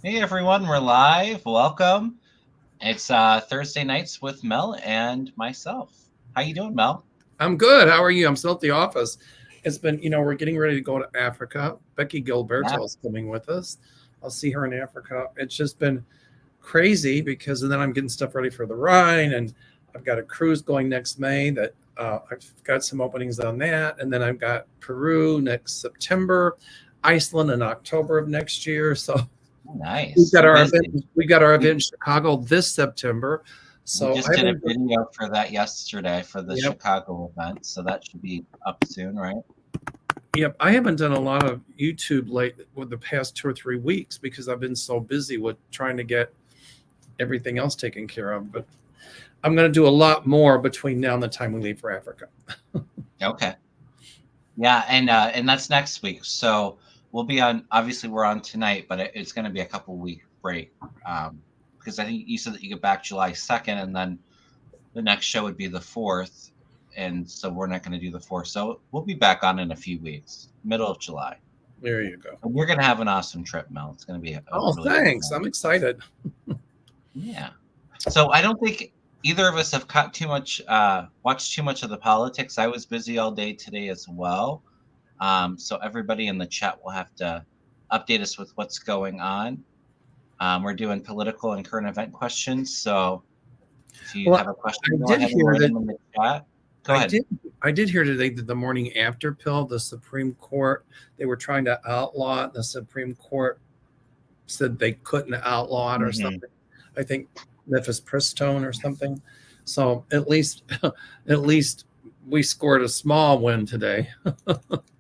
Hey everyone, we're live. Welcome. It's Thursday nights with Mel and myself. How you doing, Mel? I'm good. How are you? I'm still at the office. It's been, we're getting ready to go to Africa. Becky Yeah, Gilberto is coming with us. I'll see her in Africa. It's just been crazy because, and then I'm getting stuff ready for the Rhine, and I've got a cruise going next May that I've got some openings on that, and then I've got Peru next September, Iceland in October of next year. So we've nice. got You're our busy. event. We got our We, event in Chicago this September. we So just I did a haven't. video for that yesterday for the Yep. Chicago event, so that should be up soon, right? Yep, I haven't done a lot of YouTube late with the past 2 or 3 weeks because I've been so busy with trying to get everything else taken care of. But I'm going to do a lot more between now and the time we leave for Africa. Okay. Yeah, and that's next week. So we'll be on. Obviously, we're on tonight, but it's going to be a couple week break because I think you said that you get back July 2nd, and then the next show would be the 4th, and so we're not going to do the 4th. So we'll be back on in a few weeks, middle of July. There you go. And you're going to have an awesome trip, Mel. It's going to be a Oh, really good thanks. time. I'm excited. Yeah. So I don't think either of us have caught too much, watched too much of the politics. I was busy all day today as well. So everybody in the chat will have to update us with what's going on. We're doing political and current event questions. So if you Well, have a question, I go did ahead and hear write that them in the chat. Go I ahead. did I did hear today that the morning after pill, the Supreme Court, they were trying to outlaw it. The Supreme Court said they couldn't outlaw it or Mhm. something. I think mifepristone or something. So at least we scored a small win today.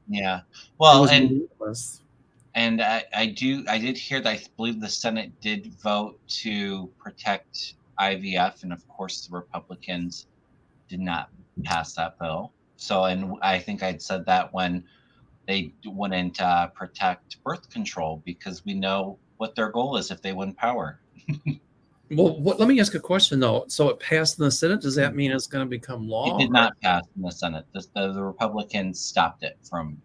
Yeah. It Well, was meaningless. and I did hear that I believe the Senate did vote to protect IVF, and of course the Republicans did not pass that bill. So, and I think I'd said that when they wouldn't protect birth control because we know what their goal is if they win power. Well, let me ask a question though. So it passed in the Senate. Does that mean it's going to become It law? did not pass in the Senate. The Republicans stopped it from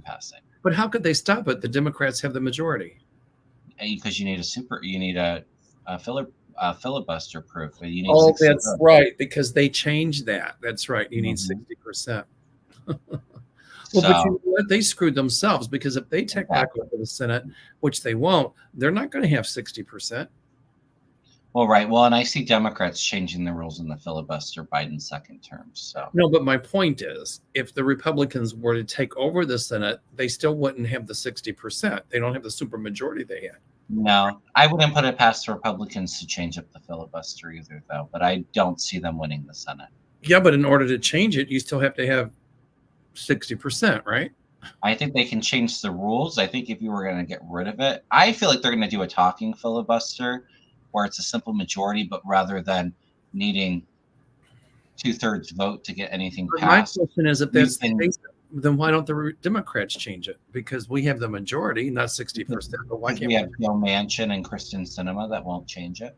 passing But how could they stop it? The Democrats have the majority. because you need a filibuster proof. You need Oh, 60 that's votes. right, because they changed that. That's right. You need Mhm. 60%. Well, but you So know what? They screwed themselves because if they take back exactly. over the Senate, which they won't, they're not going to have 60%. Well, right. Well, and I see Democrats changing the rules in the filibuster Biden's second term. So No, but my point is, if the Republicans were to take over the Senate, they still wouldn't have the 60%. They don't have the supermajority they had. no, I wouldn't put it past the Republicans to change up the filibuster either, though. But I don't see them winning the Senate. Yeah, but in order to change it, you still have to have 60%, right? I think they can change the rules. I think if you were going to get rid of it, I feel like they're going to do a talking filibuster where it's a simple majority, but rather than needing 2/3 vote to get anything But my passed, question is, if you that's the can. case, then why don't the Democrats change it? Because we have the majority, not Because 60%. But why because can't we we? have Joe Manchin and Kristen Sinema that won't change it.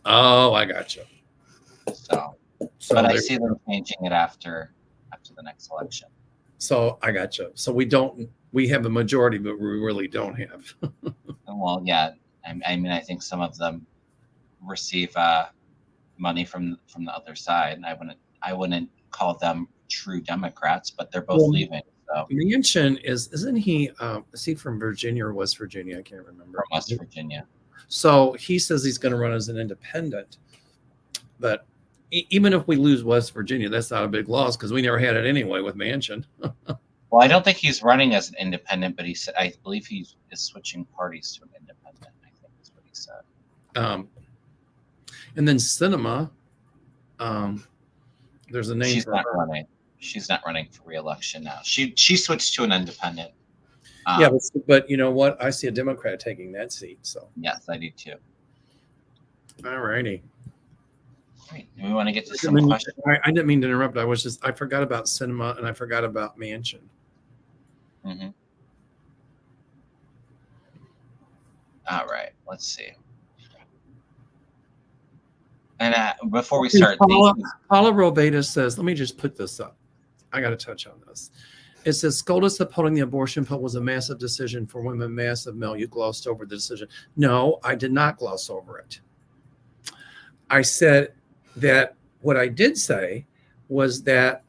Oh, I got you. So, but So I there. see them changing it after the next election. So I got you. So we don't. We have a majority, but we really don't have. Well, yeah, I mean, I think some of them receive money from the other side. And I wouldn't call them true Democrats, but they're both Well, leaving. So Manchin isn't he? Is he from Virginia or West Virginia? I can't from remember. West Virginia. So he says he's going to run as an independent. But even if we lose West Virginia, that's not a big loss because we never had it anyway with Manchin. Well, I don't think he's running as an independent, but he said I believe he is switching parties to an independent. I think is what he said. Um, and then Cinema, there's a name She's for not her. running. She's not running for reelection now. She switched to an independent. Yeah, but you know what? I see a Democrat taking that seat. So, Yes, I do too. all righty. Great. Do we want to get to I some didn't mean- questions? I didn't mean to interrupt. I forgot about Cinema and I forgot about Manchin. Mm-hmm. All right. Let's see. And before we start, Paula Robeda says, let me just put this up. I got to touch on this. It says SCOTUS upholding the abortion pill was a massive decision for women. Massive. Mel, you glossed over the decision. No, I did not gloss over it. I said that what I did say was that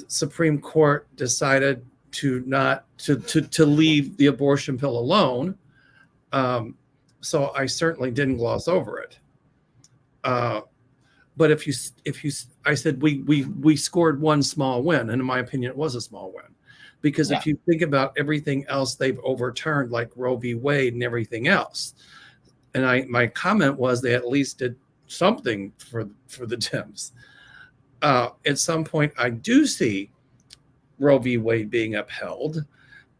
Supreme Court decided to not to leave the abortion pill alone. So I certainly didn't gloss over it. But if you, I said we scored one small win, and in my opinion, it was a small win, because if you think about everything else they've overturned, like Roe v. Wade and everything else, and my comment was they at least did something for the Dems. At some point, I do see Roe v. Wade being upheld,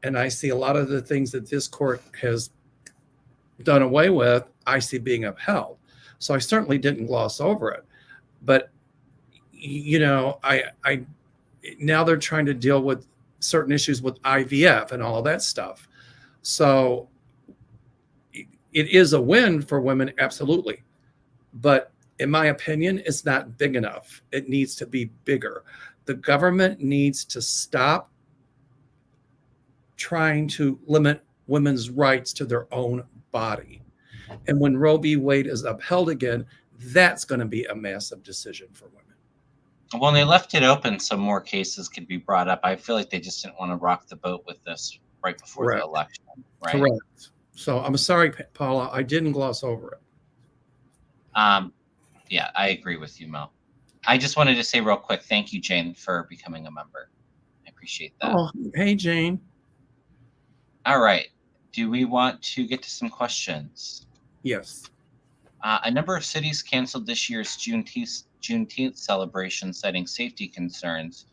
and I see a lot of the things that this court has done away with, I see being upheld. So I certainly didn't gloss over it. But, you know, I now they're trying to deal with certain issues with IVF and all of that stuff. So it is a win for women, absolutely. But in my opinion, it's not big enough. It needs to be bigger. The government needs to stop trying to limit women's rights to their own body. And when Roe v. Wade is upheld again, that's going to be a massive decision for women. When they left it open, some more cases could be brought up. I feel like they just didn't want to rock the boat with this right before Correct. the election. Right? Correct. So I'm sorry, Paula, I didn't gloss over it. Yeah, I agree with you, Mel. I just wanted to say real quick, thank you, Jane, for becoming a member. I appreciate that. Oh, hey, Jane. All right. Do we want to get to some questions? Yes. A number of cities canceled this year's Juneteenth celebration, citing safety concerns.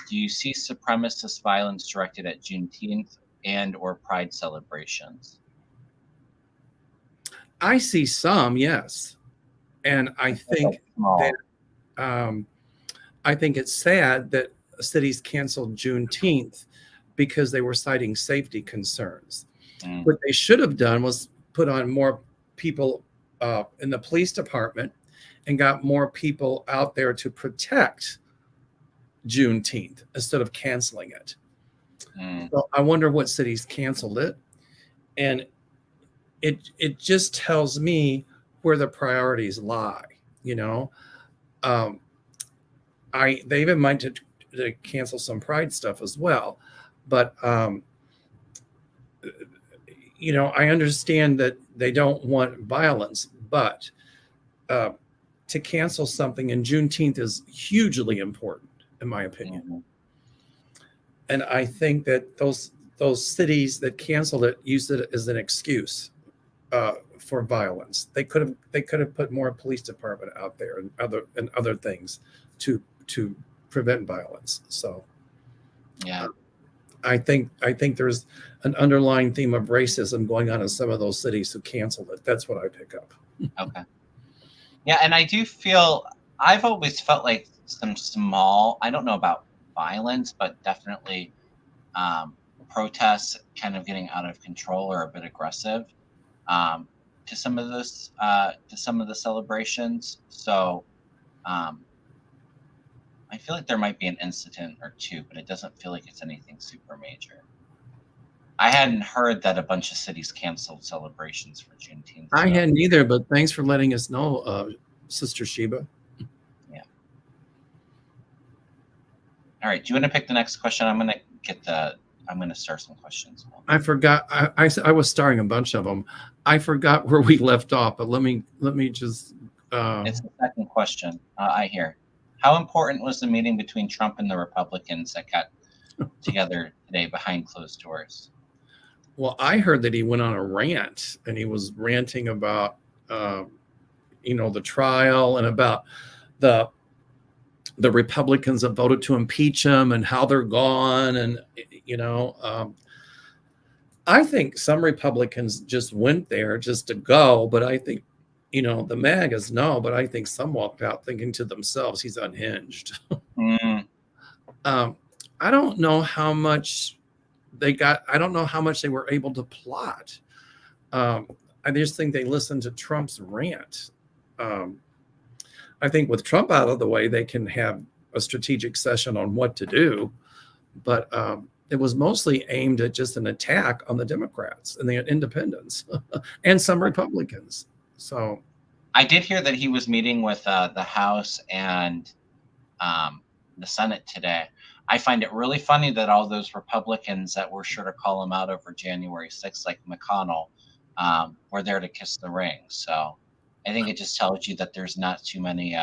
Do you see supremacist violence directed at Juneteenth and or Pride celebrations? I see some, yes. And I think that I think it's sad that cities canceled Juneteenth because they were citing safety concerns. What they should have done was put on more people in the police department and got more people out there to protect Juneteenth instead of canceling it. So I wonder what cities canceled it. And it just tells me where the priorities lie, you know. They even might to cancel some Pride stuff as well. But you know, I understand that they don't want violence, but to cancel something in Juneteenth is hugely important, in my opinion. And I think that those cities that canceled it used it as an excuse for violence. They could have put more police department out there and other things to prevent violence. So yeah. I think there's an underlying theme of racism going on in some of those cities who canceled it. That's what I pick up. Okay. Yeah, and I do feel, I've always felt like some small, I don't know about violence, but definitely protests kind of getting out of control or a bit aggressive to some of the celebrations. So I feel like there might be an incident or two, but it doesn't feel like it's anything super major. I hadn't heard that a bunch of cities canceled celebrations for Juneteenth. I hadn't either, but thanks for letting us know, Sister Sheba. Yeah. All right. Do you want to pick the next question? I'm going to start some questions. I forgot. I was starting a bunch of them. I forgot where we left off, but let me just. It's the second question. I hear. How important was the meeting between Trump and the Republicans that got together today behind closed doors? Well, I heard that he went on a rant, and he was ranting about, the trial and about the Republicans that voted to impeach him and how they're gone. And, I think some Republicans just went there just to go. But I think, the MAGAs know, but I think some walked out thinking to themselves, he's unhinged. I don't know how much they got. I don't know how much they were able to plot. I just think they listened to Trump's rant. I think with Trump out of the way, they can have a strategic session on what to do. but it was mostly aimed at just an attack on the Democrats and the independents and some Republicans. So I did hear that he was meeting with the House and the Senate today. I find it really funny that all those Republicans that were sure to call him out over January 6th, like McConnell, were there to kiss the ring. So I think it just tells you that there's not too many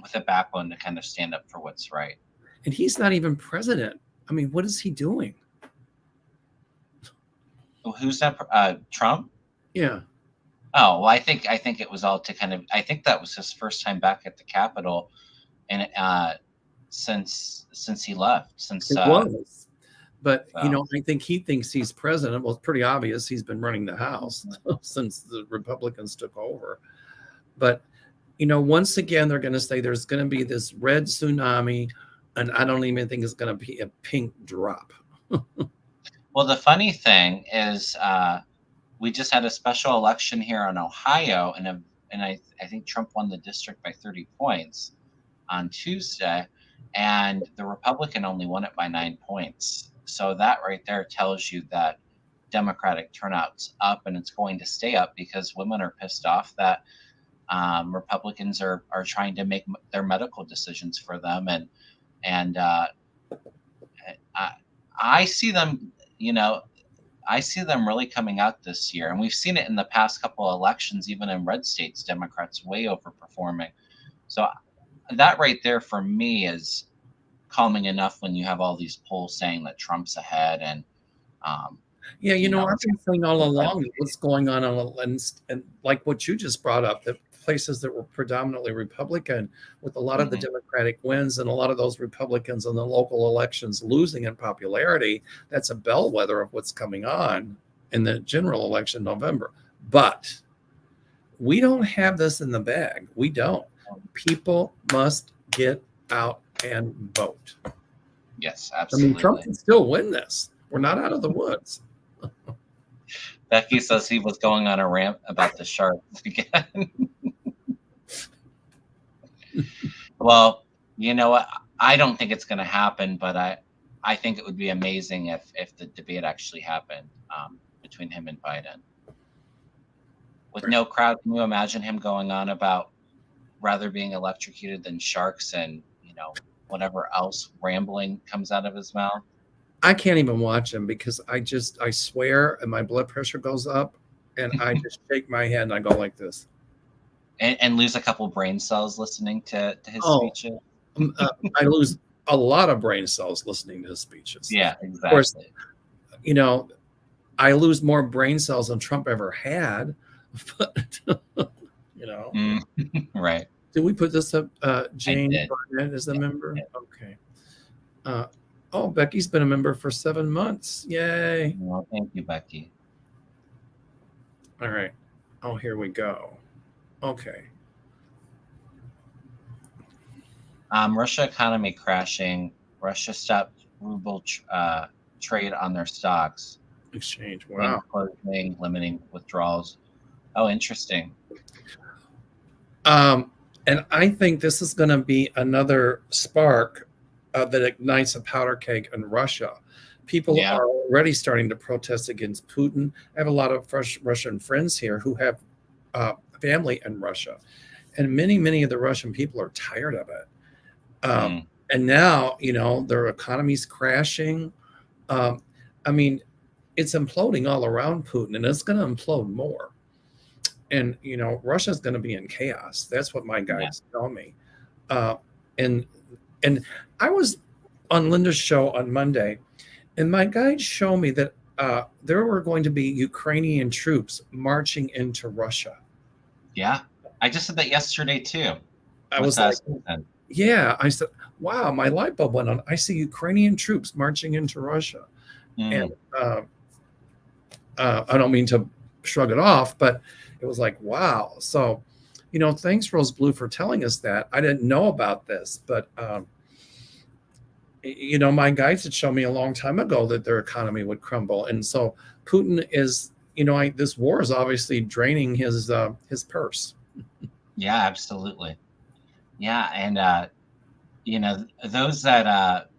with a backbone to kind of stand up for what's right. And he's not even president. I mean, what is he doing? Who's that? Trump? Yeah. Oh, well, I think it was all to kind of. I think that was his first time back at the Capitol, and since he left. Since it was. But so. I think he thinks he's president. Well, it's pretty obvious he's been running the House since the Republicans took over. But once again, they're going to say there's going to be this red tsunami, and I don't even think it's going to be a pink drop. Well, the funny thing is, we just had a special election here in Ohio, and I think Trump won the district by 30 points on Tuesday, and the Republican only won it by 9 points. So that right there tells you that Democratic turnout's up, and it's going to stay up because women are pissed off that Republicans are trying to make their medical decisions for them, and I see them, I see them really coming out this year, and we've seen it in the past couple of elections, even in red states, Democrats way overperforming. So that right there for me is calming enough when you have all these polls saying that Trump's ahead, and yeah, I've been saying all along what's going on and like what you just brought up, that places that were predominantly Republican, with a lot of the Democratic wins and a lot of those Republicans in the local elections losing in popularity, that's a bellwether of what's coming on in the general election in November. But we don't have this in the bag. We don't. People must get out and vote. Yes, absolutely. I mean, Trump can still win this. We're not out of the woods. Becky says he was going on a rant about the sharks again. Well, you know what? I don't think it's going to happen, but I think it would be amazing if the debate actually happened between him and Biden. With no crowd, can you imagine him going on about rather being electrocuted than sharks and, whatever else rambling comes out of his mouth? I can't even watch him because I swear, and my blood pressure goes up, and I just shake my head and I go like this. And lose a couple brain cells listening to his speeches. I lose a lot of brain cells listening to his speeches. Yeah, exactly. Of course, I lose more brain cells than Trump ever had. But right. Did we put this up? Jane Barnett is a member. Yeah. Okay. Becky's been a member for 7 months. Yay. Well, thank you, Becky. All right. Oh, here we go. Okay. Russia economy crashing. Russia stopped ruble trade on their stocks. Exchange. Wow. Closing, limiting withdrawals. Oh, interesting. And I think this is going to be another spark that ignites a powder keg in Russia. People are already starting to protest against Putin. I have a lot of Russian friends here who have family in Russia, and many of the Russian people are tired of it. And now, their economy's crashing. I mean, it's imploding all around Putin, and it's going to implode more. And, Russia's going to be in chaos. That's what my guides tell me. And I was on Linda's show on Monday, and my guides show me that there were going to be Ukrainian troops marching into Russia. Yeah. I just said that yesterday, too. I was like, I said, wow, my light bulb went on. I see Ukrainian troops marching into Russia. And I don't mean to shrug it off, but it was like, wow. So, thanks, Rose Blue, for telling us that. I didn't know about this, but, my guides had shown me a long time ago that their economy would crumble. And so Putin is, this war is obviously draining his purse. Yeah, absolutely. Yeah. And, those that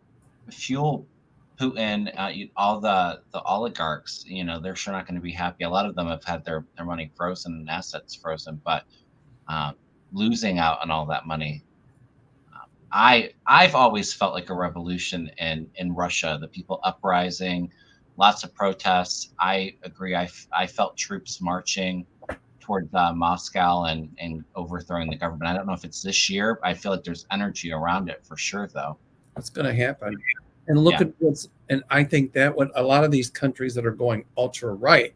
fuel Putin, all the oligarchs, they're sure not going to be happy. A lot of them have had their money frozen and assets frozen, but um, losing out on all that money. I've always felt like a revolution in Russia. The people uprising, lots of protests. I agree. I felt troops marching towards Moscow and overthrowing the government. I don't know if it's this year. I feel like there's energy around it for sure, though. It's going to happen. And look Yeah. at and I think that when a lot of these countries that are going ultra right,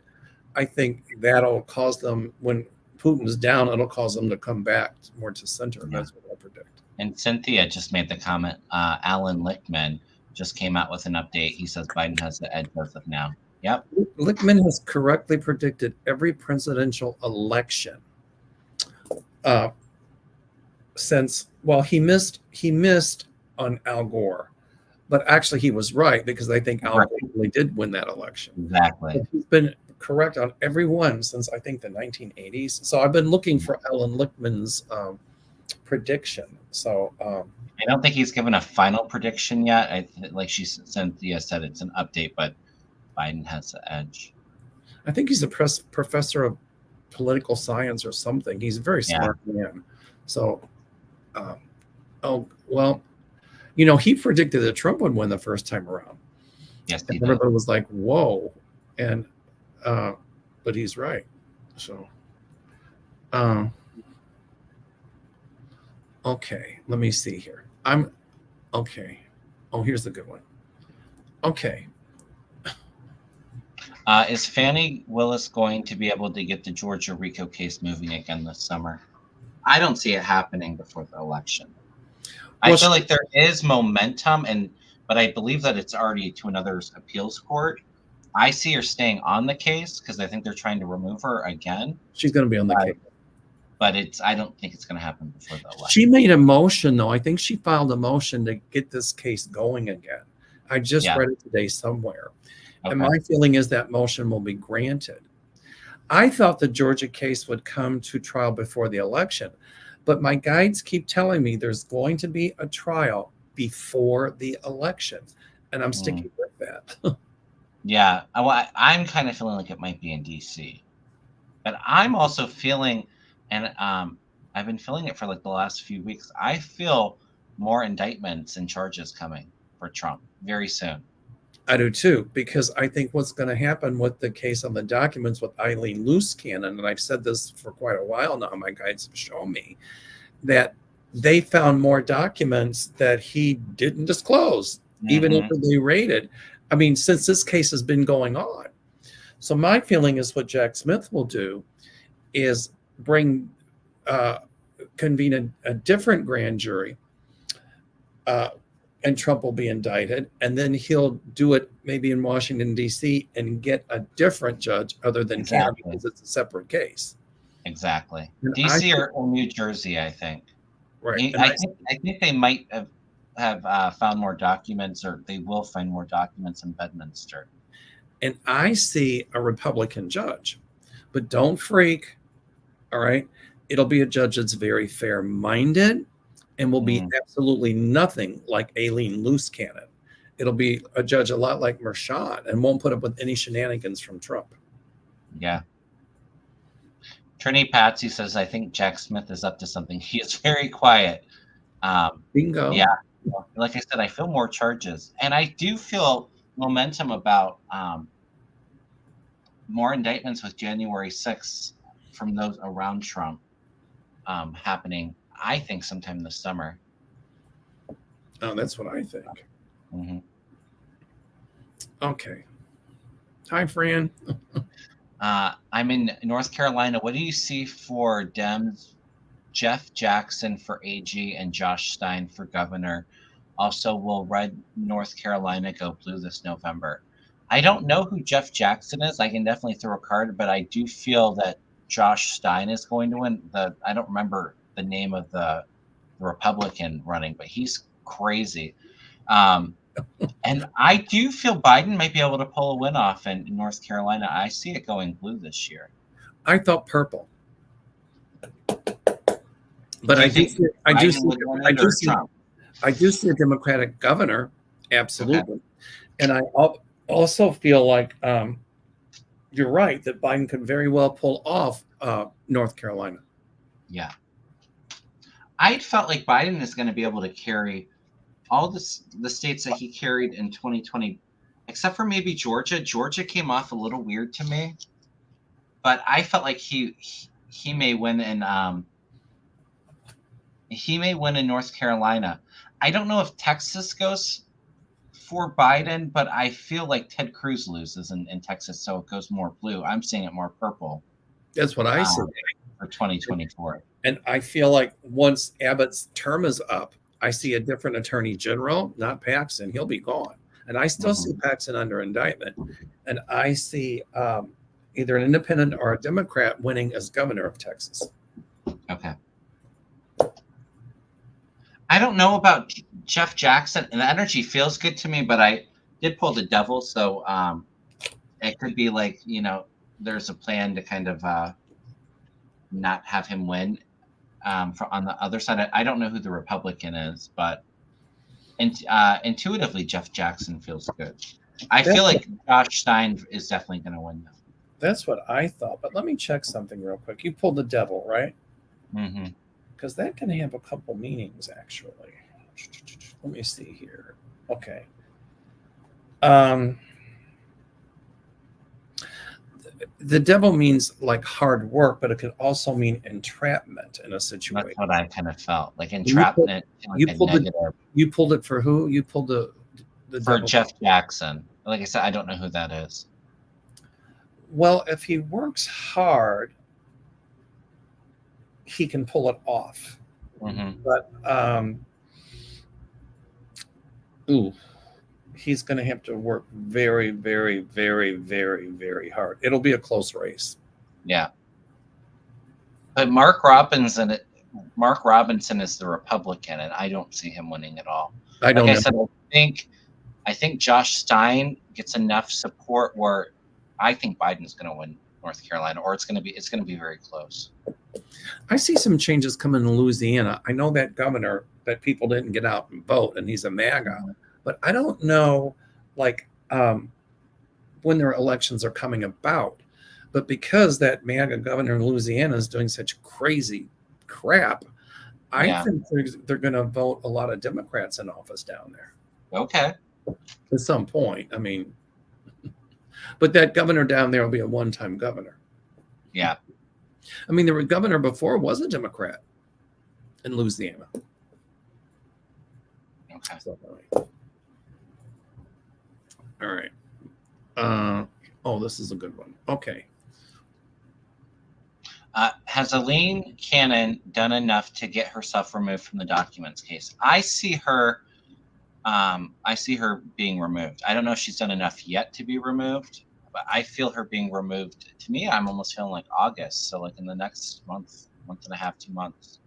I think that'll cause them, when Putin's down, it'll cause them to come back more to center. Yeah. That's what I predict. And Cynthia just made the comment. Alan Lichtman just came out with an update. He says Biden has the edge as of now. Yep. Lichtman has correctly predicted every presidential election since, well, he missed on Al Gore, but actually he was right, because I think Al Gore really did win that election. Exactly. But he's been correct on every one since I think the 1980s. So I've been looking for Alan Lichtman's prediction. So I don't think he's given a final prediction yet. Like Cynthia said, it's an update, but Biden has the edge. I think he's a professor of political science or something. He's a very smart man. So, he predicted that Trump would win the first time around. Yes, he did. Everybody was like, "Whoa!" And but he's right. So, okay. Let me see here. Okay. Oh, here's the good one. Okay. Is Fani Willis going to be able to get the Georgia RICO case moving again this summer? I don't see it happening before the election. I feel like there is momentum, but I believe that it's already to another appeals court. I see her staying on the case because I think they're trying to remove her again. She's going to be on the case. But I don't think it's going to happen before the election. She made a motion, though. I think she filed a motion to get this case going again. I just read it today somewhere. Okay. And my feeling is that motion will be granted. I thought the Georgia case would come to trial before the election, but my guides keep telling me there's going to be a trial before the election, and I'm sticking with that. Yeah, I'm kind of feeling like it might be in D.C., but I'm also feeling, and I've been feeling it for like the last few weeks, I feel more indictments and charges coming for Trump very soon. I do too, because I think what's going to happen with the case on the documents with Eileen Luce-Cannon, and I've said this for quite a while now, my guides have shown me that they found more documents that he didn't disclose, even after they raided. I mean, since this case has been going on. So my feeling is what Jack Smith will do is convene a different grand jury, and Trump will be indicted, and then he'll do it maybe in Washington, D.C., and get a different judge other than him, because it's a separate case. Exactly. D.C. or New Jersey, I think. Right. I think they might have found more documents, or they will find more documents in Bedminster. And I see a Republican judge, but don't freak. All right. It'll be a judge that's very fair-minded and will be absolutely nothing like Eileen Luce-Cannon. It'll be a judge a lot like Merchan and won't put up with any shenanigans from Trump. Yeah. Trini Patsy says, I think Jack Smith is up to something. He is very quiet. Bingo. Yeah. Like I said, I feel more charges. And I do feel momentum about more indictments with January 6th from those around Trump happening, I think, sometime this summer. Oh, that's what I think. Mm-hmm. Okay. Hi, Fran. I'm in North Carolina. What do you see for Dems? Jeff Jackson for AG and Josh Stein for governor. Also, will red North Carolina go blue this November? I don't know who Jeff Jackson is. I can definitely throw a card, but I do feel that Josh Stein is going to win. I don't remember the name of the Republican running, but he's crazy. And I do feel Biden might be able to pull a win off in North Carolina. I see it going blue this year. I thought purple. But I do see a Democratic governor, Absolutely. Okay. And I also feel like you're right that Biden could very well pull off North Carolina. Yeah. I felt like Biden is going to be able to carry all the states that he carried in 2020, except for maybe Georgia. Georgia came off a little weird to me, but I felt like he may win in North Carolina. I don't know if Texas goes for Biden, but I feel like Ted Cruz loses in Texas, so it goes more blue. I'm seeing it more purple. That's what I see for 2024. And I feel like once Abbott's term is up, I see a different attorney general, not Paxton. He'll be gone. And I still see Paxton under indictment. And I see either an independent or a Democrat winning as governor of Texas. Okay. I don't know about Jeff Jackson, and the energy feels good to me, but I did pull the devil. So it could be like, there's a plan to kind of not have him win. On the other side, I don't know who the Republican is, but intuitively, Jeff Jackson feels good. I feel like Josh Stein is definitely going to win, though. That's what I thought, but let me check something real quick. You pulled the devil, right? Mm-hmm. Because that can have a couple meanings, actually. Let me see here. Okay. The devil means like hard work, but it could also mean entrapment in a situation. That's what I kind of felt, like entrapment. You pulled it for who? You pulled the for devil. Jeff Jackson. Like I said, I don't know who that is. Well, if he works hard, he can pull it off. Mm-hmm. But he's going to have to work very, very, very, very, very hard. It'll be a close race. Yeah. But Mark Robinson is the Republican, and I don't see him winning at all. I think Josh Stein gets enough support where I think Biden's going to win North Carolina, or it's going to be very close. I see some changes coming in Louisiana. I know that governor that people didn't get out and vote, and he's a MAGA. But I don't know, when their elections are coming about. But because that MAGA governor in Louisiana is doing such crazy crap, I think they're going to vote a lot of Democrats in office down there. Okay. At some point. I mean, but that governor down there will be a one-time governor. Yeah. I mean, the governor before was a Democrat in Louisiana. Okay. So, all right. This is a good one. Okay. Has Elaine Cannon done enough to get herself removed from the documents case? I see her being removed. I don't know if she's done enough yet to be removed, but I feel her being removed. To me, I'm almost feeling like August. So like in the next month and a half, 2 months.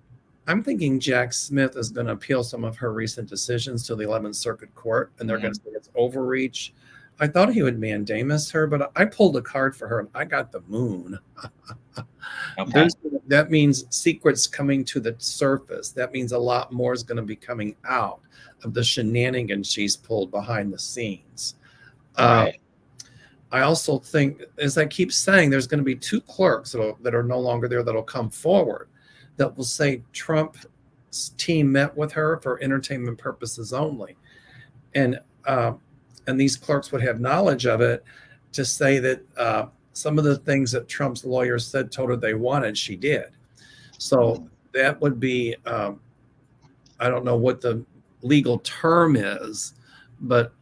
I'm thinking Jack Smith is going to appeal some of her recent decisions to the 11th Circuit Court, and they're going to say it's overreach. I thought he would mandamus her, but I pulled a card for her, and I got the moon. Okay. That means secrets coming to the surface. That means a lot more is going to be coming out of the shenanigans she's pulled behind the scenes. Right. I also think, as I keep saying, there's going to be 2 clerks that are no longer there that'll come forward that will say Trump's team met with her for entertainment purposes only. And these clerks would have knowledge of it to say that some of the things that Trump's lawyers told her they wanted, she did. So that would be, I don't know what the legal term is, but,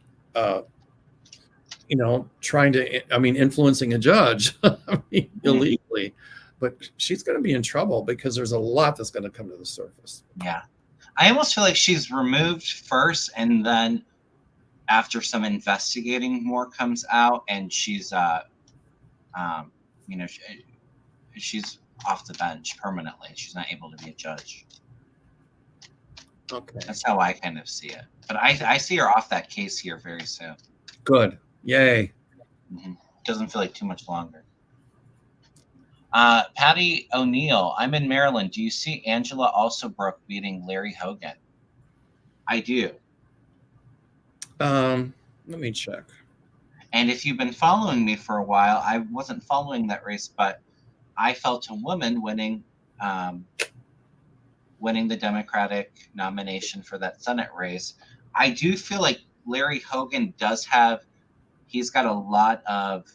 influencing a judge illegally. But she's going to be in trouble because there's a lot that's going to come to the surface. Yeah. I almost feel like she's removed first, and then after some investigating more comes out, and she's she's off the bench permanently. She's not able to be a judge. Okay. That's how I kind of see it. But I see her off that case here very soon. Good. Yay. Mm-hmm. Doesn't feel like too much longer. Patty O'Neill, I'm in Maryland. Do you see Angela Alsobrook beating Larry Hogan? I do. Let me check. And if you've been following me for a while, I wasn't following that race, but I felt a woman winning the Democratic nomination for that Senate race. I do feel like Larry Hogan he's got a lot of,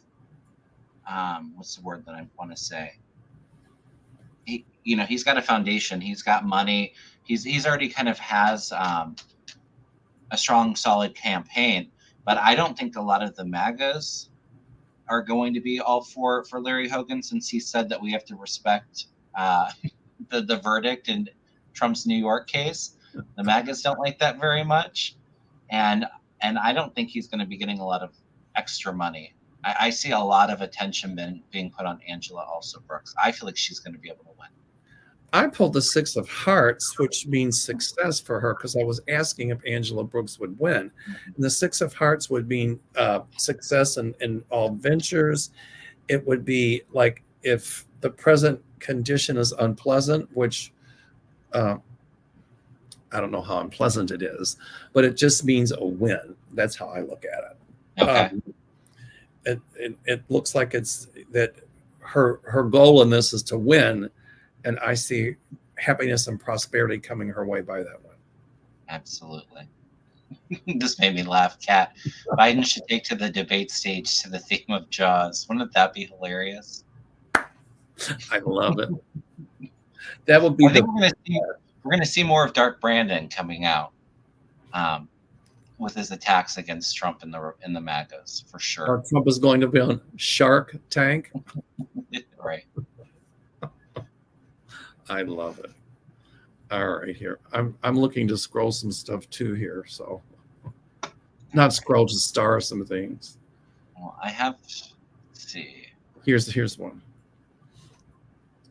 what's the word that I want to say? He's got a foundation. He's got money. He's already kind of has a strong, solid campaign. But I don't think a lot of the MAGAs are going to be all for Larry Hogan, since he said that we have to respect the verdict in Trump's New York case. The MAGAs don't like that very much, and I don't think he's going to be getting a lot of extra money. I see a lot of attention being put on Angela also Brooks. I feel like she's going to be able to win. I pulled the 6 of Hearts, which means success for her, because I was asking if Angela Brooks would win. And the 6 of Hearts would mean success in all ventures. It would be like if the present condition is unpleasant, which I don't know how unpleasant it is, but it just means a win. That's how I look at it. Okay. It looks like it's that her goal in this is to win. And I see happiness and prosperity coming her way by that one. Absolutely. This made me laugh, Kat. Biden should take to the debate stage to the theme of Jaws. Wouldn't that be hilarious? I love it. That would be. I think we're going to see more of Dark Brandon coming out with his attacks against Trump in the MAGAs, for sure. Trump is going to be on Shark Tank. Right. I love it. All right, here. I'm looking to scroll some stuff too here. So not scroll, just star some things. Well, let's see. Here's one.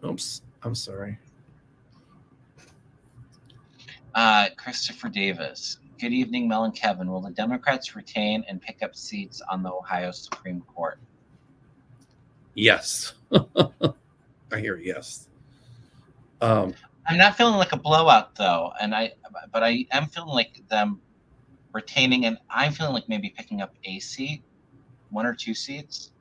Oops, I'm sorry. Christopher Davis. Good evening, Mel and Kevin. Will the Democrats retain and pick up seats on the Ohio Supreme Court? Yes. I hear yes. I'm not feeling like a blowout though, but I am feeling like them retaining, and I'm feeling like maybe picking up a seat, 1 or 2 seats.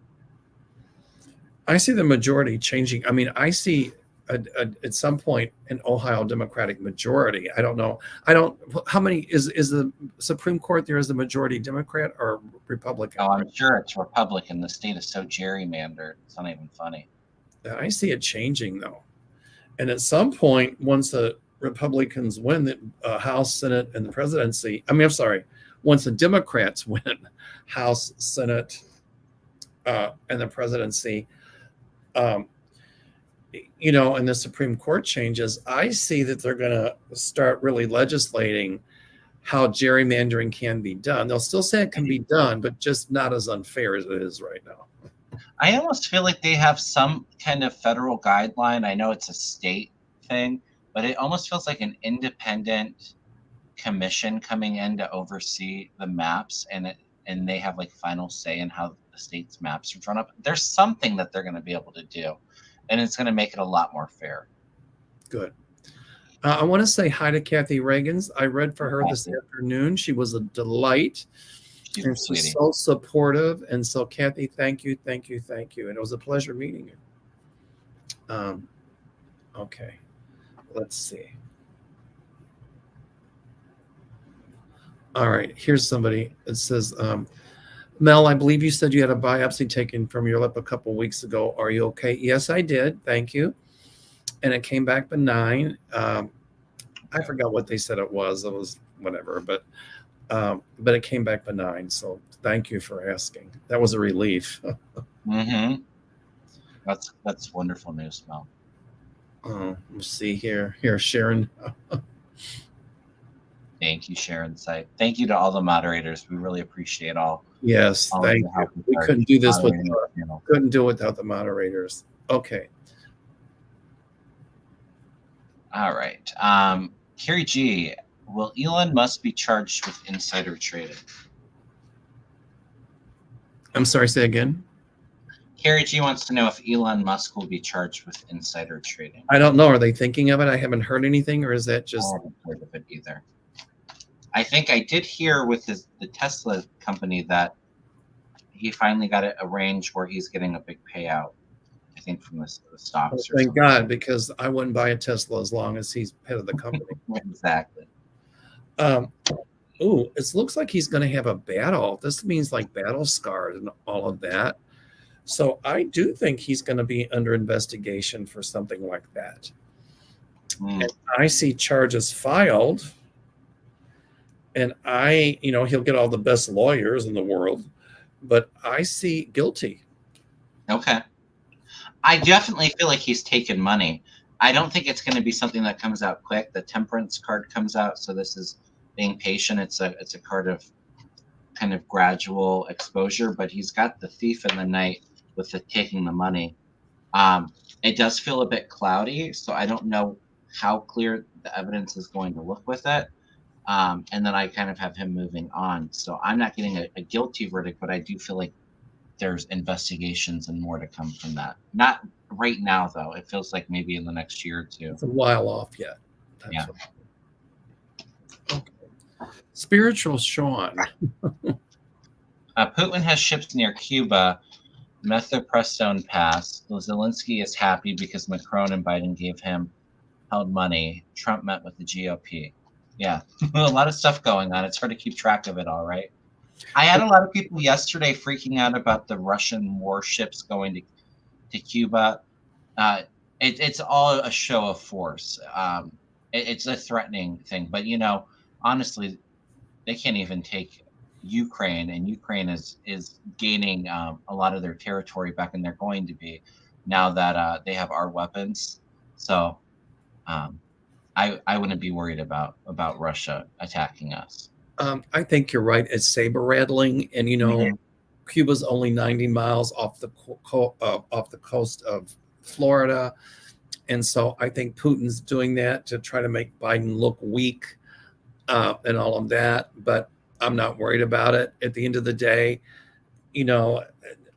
I see the majority changing. I mean, I see at some point an Ohio Democratic majority. I don't know. How many is the Supreme Court there is the majority Democrat or Republican? Oh, I'm sure it's Republican. The state is so gerrymandered. It's not even funny. I see it changing though. And at some point, once the Republicans win the House, Senate, and the presidency, once the Democrats win House, Senate, and the presidency, and the Supreme Court changes, I see that they're going to start really legislating how gerrymandering can be done. They'll still say it can be done, but just not as unfair as it is right now. I almost feel like they have some kind of federal guideline. I know it's a state thing, but it almost feels like an independent commission coming in to oversee the maps, and they have like final say in how the state's maps are drawn up. There's something that they're going to be able to do, and it's going to make it a lot more fair. Good. I want to say hi to Kathy Reagans. I read for her this afternoon. She was a delight. She's so supportive. And so, Kathy, thank you. And it was a pleasure meeting you. Okay. Let's see. All right. Here's somebody. It says, Mel, I believe you said you had a biopsy taken from your lip a couple weeks ago. Are you okay? Yes, I did. Thank you. And it came back benign. I forgot what they said it was. It was whatever, but it came back benign. So thank you for asking. That was a relief. Mm-hmm. That's wonderful news, Mel. Let's see here. Here, Sharon. Thank you, Sharon. Thank you to all the moderators. We really appreciate all. Yes, thank you. We couldn't do this couldn't do it without the moderators. Okay. All right. Carrie G, will Elon Musk be charged with insider trading? I'm sorry, say again. Carrie G wants to know if Elon Musk will be charged with insider trading. I don't know. Are they thinking of it? I haven't heard anything, or is that just? I haven't heard of it either. I think I did hear with the Tesla company that he finally got it arranged where he's getting a big payout. I think from the stocks or Thank something. God, because I wouldn't buy a Tesla as long as he's head of the company. Exactly. It looks like he's going to have a battle. This means like battle scars and all of that. So I do think he's going to be under investigation for something like that. And I see charges filed, and he'll get all the best lawyers in the world, but I see guilty. Okay. I definitely feel like he's taken money. I don't think it's going to be something that comes out quick. The temperance card comes out, so this is being patient. It's a card of kind of gradual exposure, but he's got the thief in the night with the taking the money. It does feel a bit cloudy, so I don't know how clear the evidence is going to look with it. And then I kind of have him moving on. So I'm not getting a guilty verdict, but I do feel like there's investigations and more to come from that. Not right now, though. It feels like maybe in the next year or two. It's a while off yet. Yeah. Okay. Spiritual Sean. Putin has ships near Cuba. Methylprestone pass. Zelensky is happy because Macron and Biden held money. Trump met with the GOP. Yeah, a lot of stuff going on. It's hard to keep track of it all, right? I had a lot of people yesterday freaking out about the Russian warships going to Cuba. It's all a show of force. It's a threatening thing. But, honestly, they can't even take Ukraine, and Ukraine is gaining a lot of their territory back, and they're going to be now that they have our weapons. So I wouldn't be worried about Russia attacking us. I think you're right. It's saber rattling, and Cuba's only 90 miles off the coast of Florida, and so I think Putin's doing that to try to make Biden look weak and all of that. But I'm not worried about it. At the end of the day,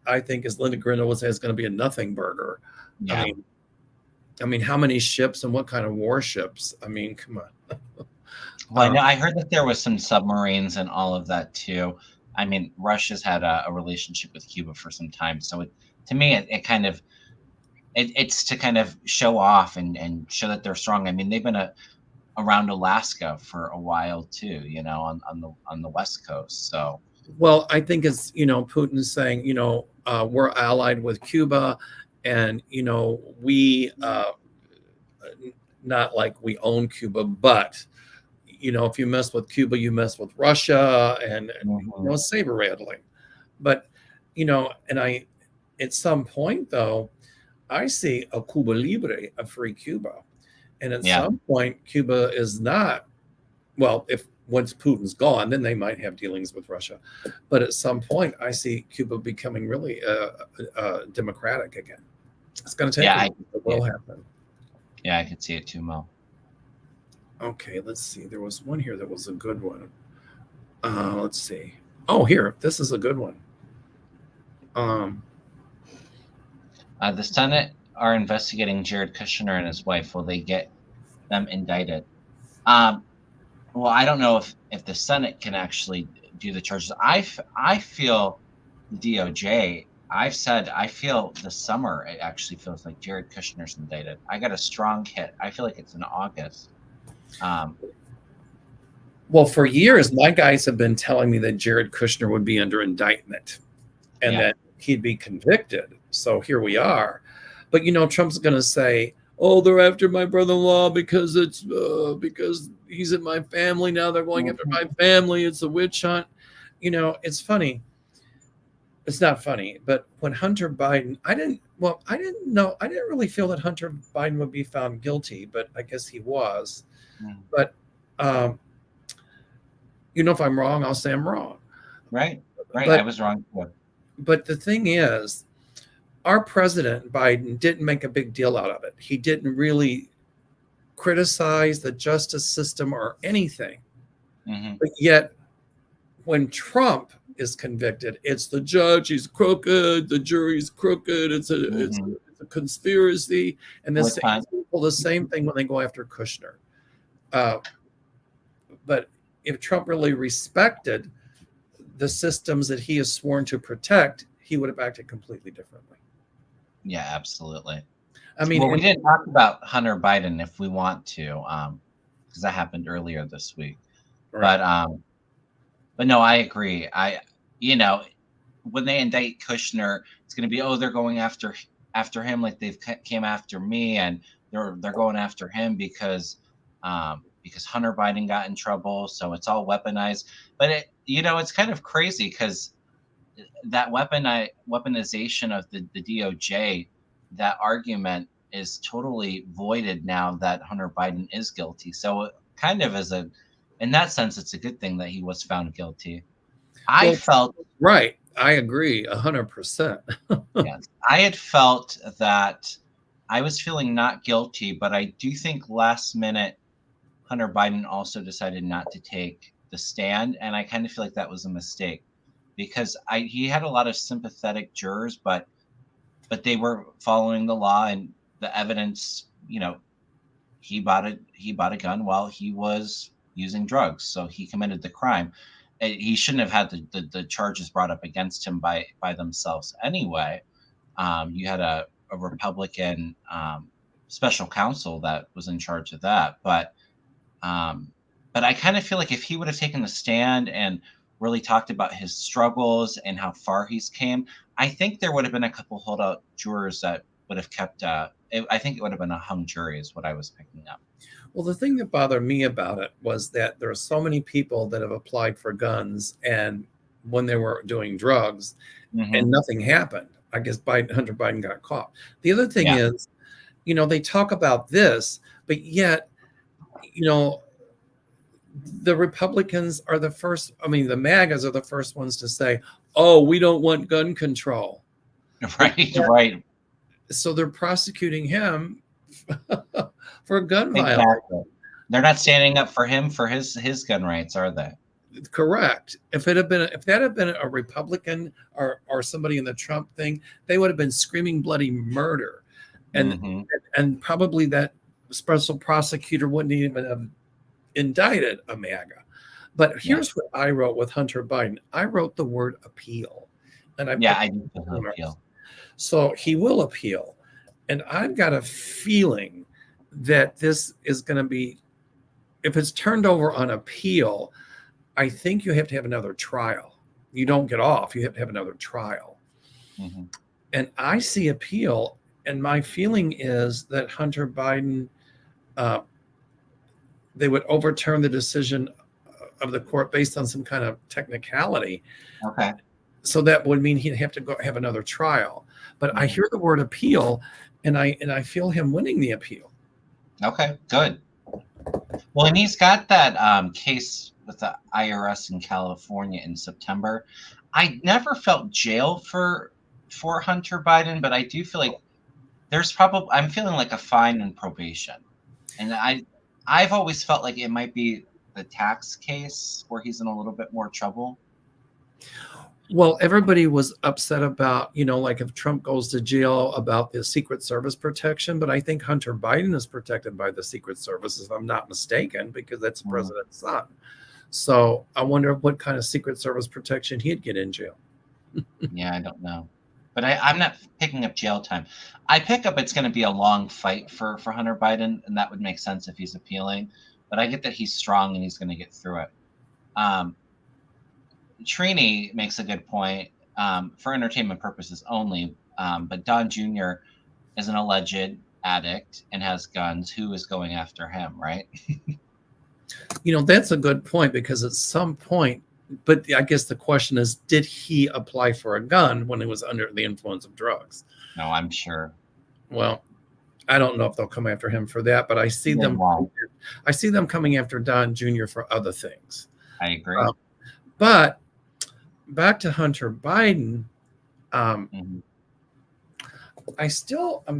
I think, as Linda Grindle says, it's going to be a nothing burger. Yeah. I mean, how many ships and what kind of warships? I mean, come on. Well, I heard that there was some submarines and all of that too. I mean, Russia's had a relationship with Cuba for some time, so to me, it kind of it's to kind of show off and show that they're strong. I mean, they've been around Alaska for a while too, on the West Coast. So, well, I think it's Putin's saying we're allied with Cuba, and we not like we own Cuba, but if you mess with Cuba, you mess with Russia, and saber rattling. But and I at some point though, I see a Cuba Libre, a free Cuba. And at some point, Cuba is not, well, once Putin's gone, then they might have dealings with Russia. But at some point, I see Cuba becoming really democratic again. It's going to take it will happen. Yeah, I could see it too, Mo. Okay, let's see. There was one here that was a good one. Let's see. Oh, here. This is a good one. The Senate are investigating Jared Kushner and his wife. Will they get them indicted? Well, I don't know if the Senate can actually do the charges. I feel the DOJ. I've said I feel this summer it actually feels like Jared Kushner's indicted. I got a strong hit. I feel like it's in August. Well, for years, my guys have been telling me that Jared Kushner would be under indictment and that he'd be convicted. So here we are. But, Trump's going to say, oh, they're after my brother-in-law because he's in my family. Now they're going after my family. It's a witch hunt. It's funny. It's not funny. But when Hunter Biden, I didn't really feel that Hunter Biden would be found guilty, but I guess he was. But, if I'm wrong, I'll say I'm wrong. Right. I was wrong too. But the thing is, our president, Biden, didn't make a big deal out of it. He didn't really criticize the justice system or anything. But yet, when Trump is convicted, it's the judge, he's crooked, the jury's crooked, it's a conspiracy. And the same thing when they go after Kushner. But if Trump really respected the systems that he has sworn to protect, he would have acted completely differently. Yeah, absolutely. I mean, Well, we didn't talk about Hunter Biden if we want to, because that happened earlier this week. right. But no, I agree. You know, when they indict Kushner, it's going to be, oh, they're going after him like they've came after me, and they're going after him because Hunter Biden got in trouble, so it's all weaponized. But it's kind of crazy because that weaponization of the DOJ, that argument is totally voided now that Hunter Biden is guilty. So it kind of in that sense, it's a good thing that he was found guilty. I Well, felt right. I agree 100%. yes, I had felt that I was feeling not guilty, but I do think last minute Hunter Biden also decided not to take the stand, and I kind of feel like that was a mistake because he had a lot of sympathetic jurors, but they were following the law and the evidence. He bought a gun while he was using drugs, so he committed the crime. He shouldn't have had the charges brought up against him by themselves anyway. You had a Republican special counsel that was in charge of that, but I kind of feel like if he would have taken the stand and really talked about his struggles and how far he's came, I think there would have been a couple holdout jurors that would have kept. I think it would have been a hung jury, is what I was picking up. Well, the thing that bothered me about it was that there are so many people that have applied for guns and when they were doing drugs and nothing happened. I guess Hunter Biden got caught. The other thing is, they talk about this, but yet, the Republicans are the first, the MAGAs are the first ones to say, oh, we don't want gun control. Right, right. So they're prosecuting him for a gun violation. Exactly. They're not standing up for him for his gun rights, are they? Correct. If that had been a Republican or somebody in the Trump thing, they would have been screaming bloody murder, and probably that special prosecutor wouldn't even have indicted a MAGA. But here's what I wrote with Hunter Biden. I wrote the word appeal, and I do appeal. So he will appeal, and I've got a feeling that this is going to be, if it's turned over on appeal, I think you have to have another trial. You don't get off. You have to have another trial. And I see appeal, and my feeling is that Hunter Biden, they would overturn the decision of the court based on some kind of technicality. Okay. So that would mean he'd have to go have another trial. But I hear the word appeal, and I feel him winning the appeal. Okay, good. Well, and he's got that case with the IRS in California in September. I never felt jail for Hunter Biden, but I do feel like I'm feeling like a fine and probation. And I've always felt like it might be the tax case where he's in a little bit more trouble. Well, everybody was upset about, like if Trump goes to jail, about the Secret Service protection. But I think Hunter Biden is protected by the Secret Service, if I'm not mistaken, because that's the president's son. So I wonder what kind of Secret Service protection he'd get in jail. Yeah, I don't know. But I'm not picking up jail time. I pick up it's going to be a long fight for Hunter Biden, and that would make sense if he's appealing. But I get that he's strong and he's going to get through it. Trini makes a good point, for entertainment purposes only. But Don Jr. is an alleged addict and has guns. Who is going after him, right? That's a good point, because at some point, but I guess the question is, did he apply for a gun when he was under the influence of drugs? No, I'm sure. Well, I don't know if they'll come after him for that, but I see them coming after Don Jr. for other things. I agree. But back to Hunter Biden, I'm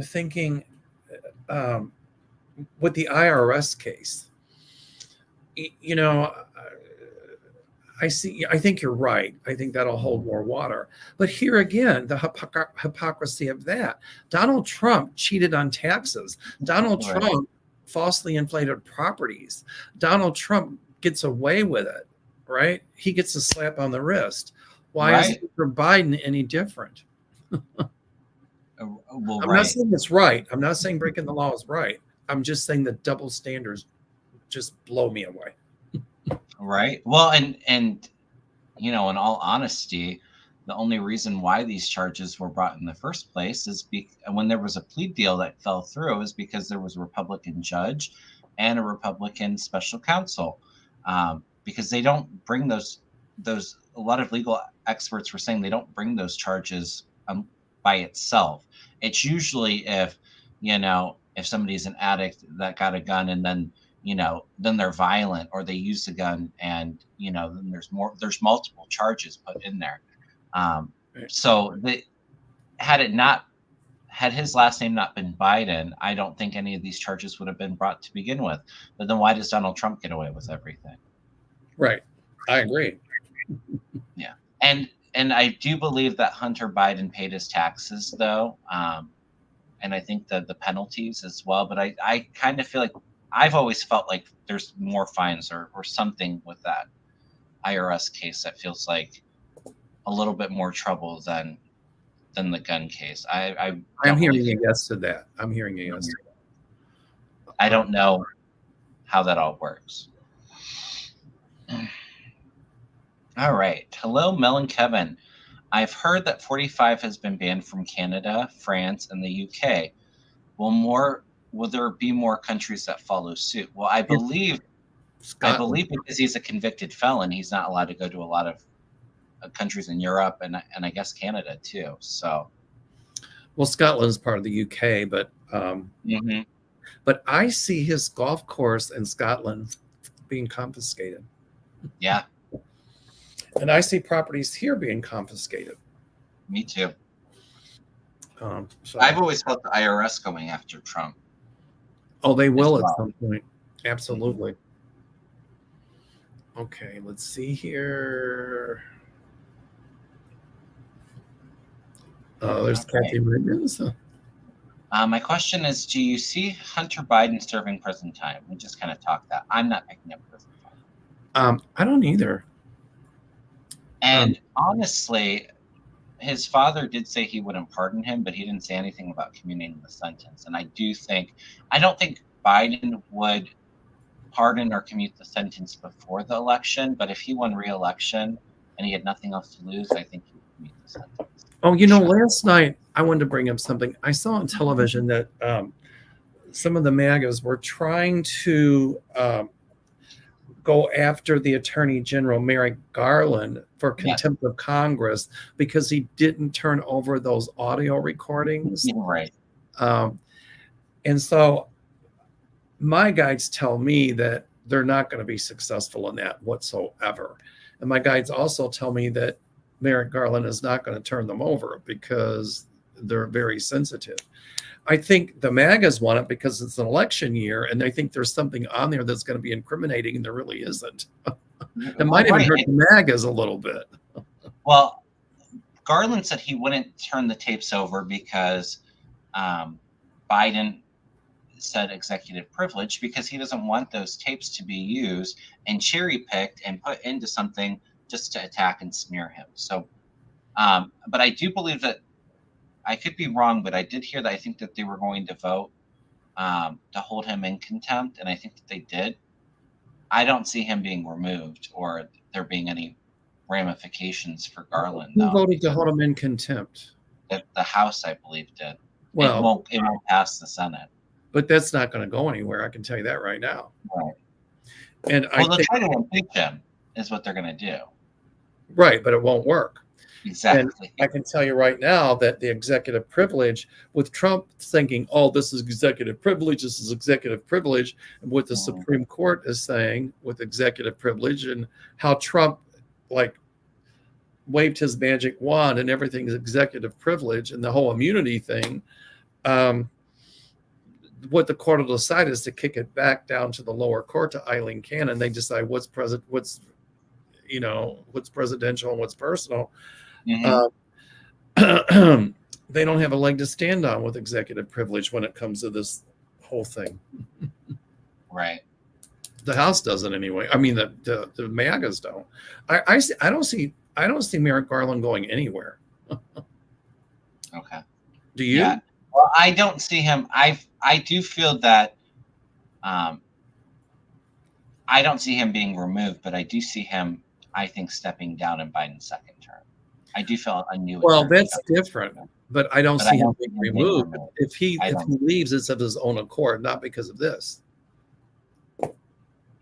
thinking with the IRS case, I think you're right. I think that'll hold more water. But here again, the hypocrisy of that. Donald Trump cheated on taxes. Donald Trump falsely inflated properties. Donald Trump gets away with it, right? He gets a slap on the wrist. Why is Hunter Biden any different? Well, I'm not saying it's right. I'm not saying breaking the law is right. I'm just saying the double standards just blow me away. Right. Well, and in all honesty, the only reason why these charges were brought in the first place is when there was a plea deal that fell through is because there was a Republican judge and a Republican special counsel, because they don't bring those. A lot of legal experts were saying they don't bring those charges by itself. It's usually if somebody's an addict that got a gun and then then they're violent or they use the gun and then there's multiple charges put in there. So had his last name not been Biden, I don't think any of these charges would have been brought to begin with. But then why does Donald Trump get away with everything? Right. I agree. Yeah. And I do believe that Hunter Biden paid his taxes though. And I think that the penalties as well. But I kind of feel like I've always felt like there's more fines or something with that IRS case that feels like a little bit more trouble than the gun case. I'm hearing a yes to that. I'm hearing a yes to that. I don't know how that all works. All right. Hello, Mel and Kevin. I've heard that 45 has been banned from Canada, France, and the UK. Will there be more countries that follow suit? Well, I believe because he's a convicted felon, he's not allowed to go to a lot of countries in Europe and I guess Canada too. So, well, Scotland is part of the UK, but but I see his golf course in Scotland being confiscated. Yeah, and I see properties here being confiscated. Me too. So I've always felt the IRS going after Trump. Oh, they will at some point. Absolutely. Okay, let's see here. Oh, there's Kathy Riggins. My question is, do you see Hunter Biden serving prison time? We just kind of talked that. I'm not picking up prison time. I don't either. And honestly, his father did say he wouldn't pardon him, but he didn't say anything about commuting the sentence. And I don't think Biden would pardon or commute the sentence before the election, but if he won re-election and he had nothing else to lose, I think he would commute the sentence. Oh, last night I wanted to bring up something. I saw on television that some of the MAGAs were trying to go after the Attorney General, Merrick Garland, for contempt of Congress because he didn't turn over those audio recordings. Right. And so my guides tell me that they're not going to be successful in that whatsoever. And my guides also tell me that Merrick Garland is not going to turn them over because they're very sensitive. I think the MAGAs want it because it's an election year and they think there's something on there that's going to be incriminating and there really isn't. It might even hurt the MAGAs a little bit. Well, Garland said he wouldn't turn the tapes over because Biden said executive privilege because he doesn't want those tapes to be used and cherry picked and put into something just to attack and smear him. So, but I do believe that I could be wrong, but I did hear that I think that they were going to vote to hold him in contempt, and I think that they did. I don't see him being removed or there being any ramifications for Garland. Who voted to hold him in contempt? The House, I believe, did. Well, it won't pass the Senate. But that's not going to go anywhere. I can tell you that right now. Right. And they'll try to impeach him is what they're going to do. Right, but it won't work. Exactly. And I can tell you right now that the executive privilege, with Trump thinking, oh, this is executive privilege, and what the Supreme Court is saying with executive privilege and how Trump waved his magic wand and everything is executive privilege and the whole immunity thing. What the court will decide is to kick it back down to the lower court to Eileen Cannon. They decide what's presidential and what's personal. Mm-hmm. They don't have a leg to stand on with executive privilege when it comes to this whole thing. Right. The House doesn't anyway. I mean, the MAGAs don't. I don't see Merrick Garland going anywhere. Okay. Do you? Yeah. Well, I don't see him. I do feel that I don't see him being removed, but I do see him, I think, stepping down in Biden's second term. I do feel a new Well, attorney that's different, but I don't but I see him don't see being him being removed. removed. If he I if don't. he leaves, it's of his own accord, not because of this.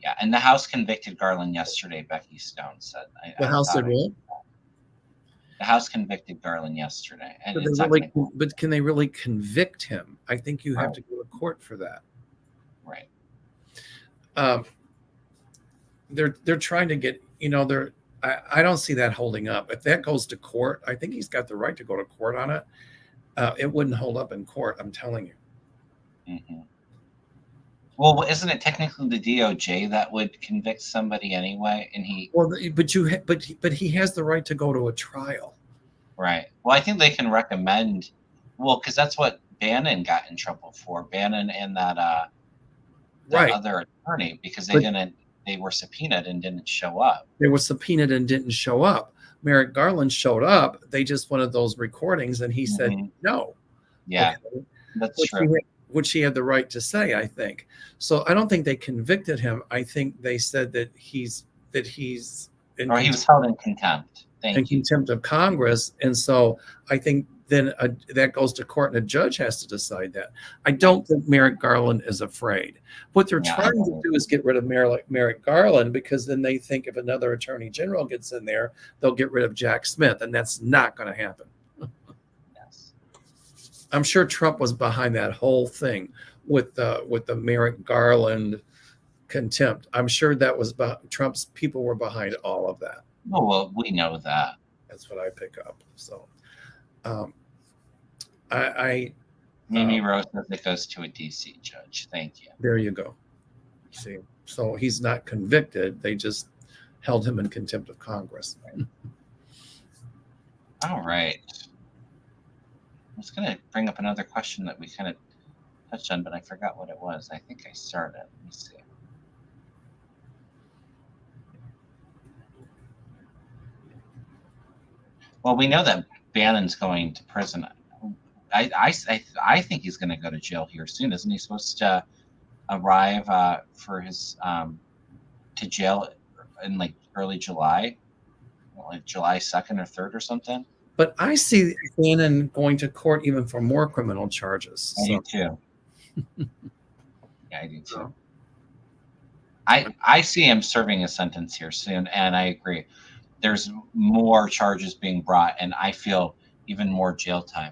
Yeah, and the House convicted Garland yesterday. Becky Stone said. The I House thought did what? the House convicted Garland yesterday, and But it's not going to. but can they really convict him? I think you have Right. to go to court for that. Right. They're trying to get, I don't see that holding up. If that goes to court, I think he's got the right to go to court on it. It wouldn't hold up in court, I'm telling you. Mm-hmm. Well, isn't it technically the DOJ that would convict somebody anyway? And But he has the right to go to a trial. Right. Well, I think they can recommend. Well, because that's what Bannon got in trouble for. Bannon and that Right. other attorney, because they were subpoenaed and didn't show up. They were subpoenaed and didn't show up. Merrick Garland showed up. They just wanted those recordings, and he said no. Yeah, okay. That's true. Which he had the right to say, I think. So I don't think they convicted him. I think they said that he's in or he was held in contempt. Contempt of Congress, and so I think then that goes to court, and a judge has to decide that. I don't think Merrick Garland is afraid. What they're trying to do is get rid of Merrick Garland, because then they think if another attorney general gets in there, they'll get rid of Jack Smith, and that's not going to happen. Yes. I'm sure Trump was behind that whole thing with the Merrick Garland contempt. I'm sure that was Trump's people were behind all of that. Oh, well, we know that. That's what I pick up. So, Mimi Rose says it goes to a DC judge. Thank you. There you go. See, so he's not convicted. They just held him in contempt of Congress. All right. I was going to bring up another question that we kind of touched on, but I forgot what it was. I think I started. Let me see. Well, we know that Bannon's going to prison. I think he's going to go to jail here soon. Isn't he supposed to arrive for his to jail in like early July, like July 2nd or 3rd or something? But I see Bannon going to court even for more criminal charges. I do too. Yeah, I do too. I see him serving a sentence here soon, and I agree. There's more charges being brought, and I feel even more jail time.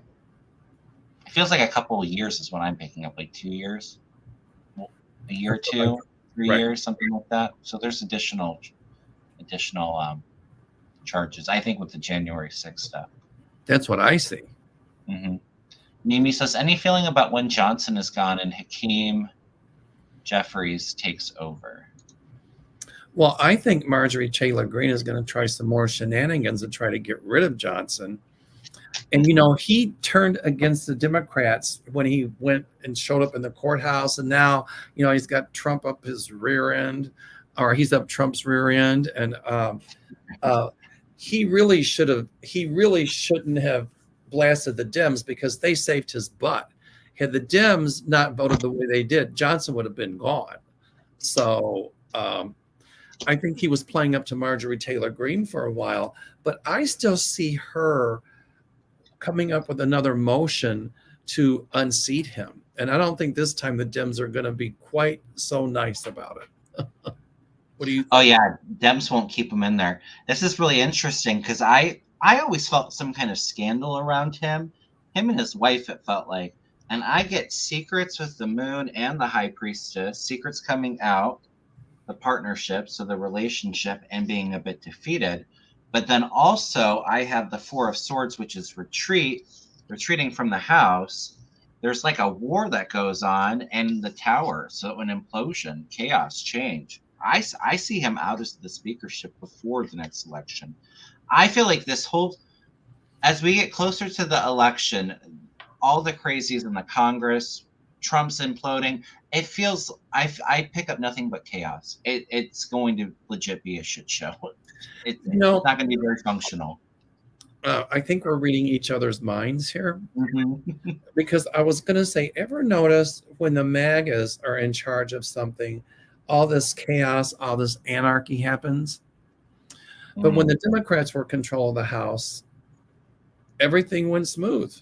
It feels like a couple of years is what I'm picking up, like 2 years, a year or two, 3 years, something like that. So there's additional charges, I think, with the January 6th stuff. That's what I see. Mm-hmm. Mimi says, any feeling about when Johnson is gone and Hakeem Jeffries takes over? Well, I think Marjorie Taylor Greene is going to try some more shenanigans to try to get rid of Johnson. And, he turned against the Democrats when he went and showed up in the courthouse. And now, he's got Trump up his rear end, or he's up Trump's rear end. And he really shouldn't have blasted the Dems, because they saved his butt. Had the Dems not voted the way they did, Johnson would have been gone. So, I think he was playing up to Marjorie Taylor Greene for a while, but I still see her coming up with another motion to unseat him. And I don't think this time the Dems are going to be quite so nice about it. What do you think? Oh, yeah. Dems won't keep him in there. This is really interesting, because I always felt some kind of scandal around him and his wife, it felt like. And I get secrets with the moon and the high priestess, secrets coming out, the partnership, so the relationship, and being a bit defeated. But then also I have the Four of Swords, which is retreating from the house. There's like a war that goes on, and the Tower, so an implosion, chaos, change. I see him out as the speakership before the next election. I feel like as we get closer to the election, all the crazies in the Congress, Trump's imploding. It feels I pick up nothing but chaos. It's going to legit be a shit show. It's not going to be very functional. I think we're reading each other's minds here, Mm-hmm. because I was going to say, ever notice when the MAGAs are in charge of something, all this chaos, all this anarchy happens? But when the Democrats were in control of the House, everything went smooth.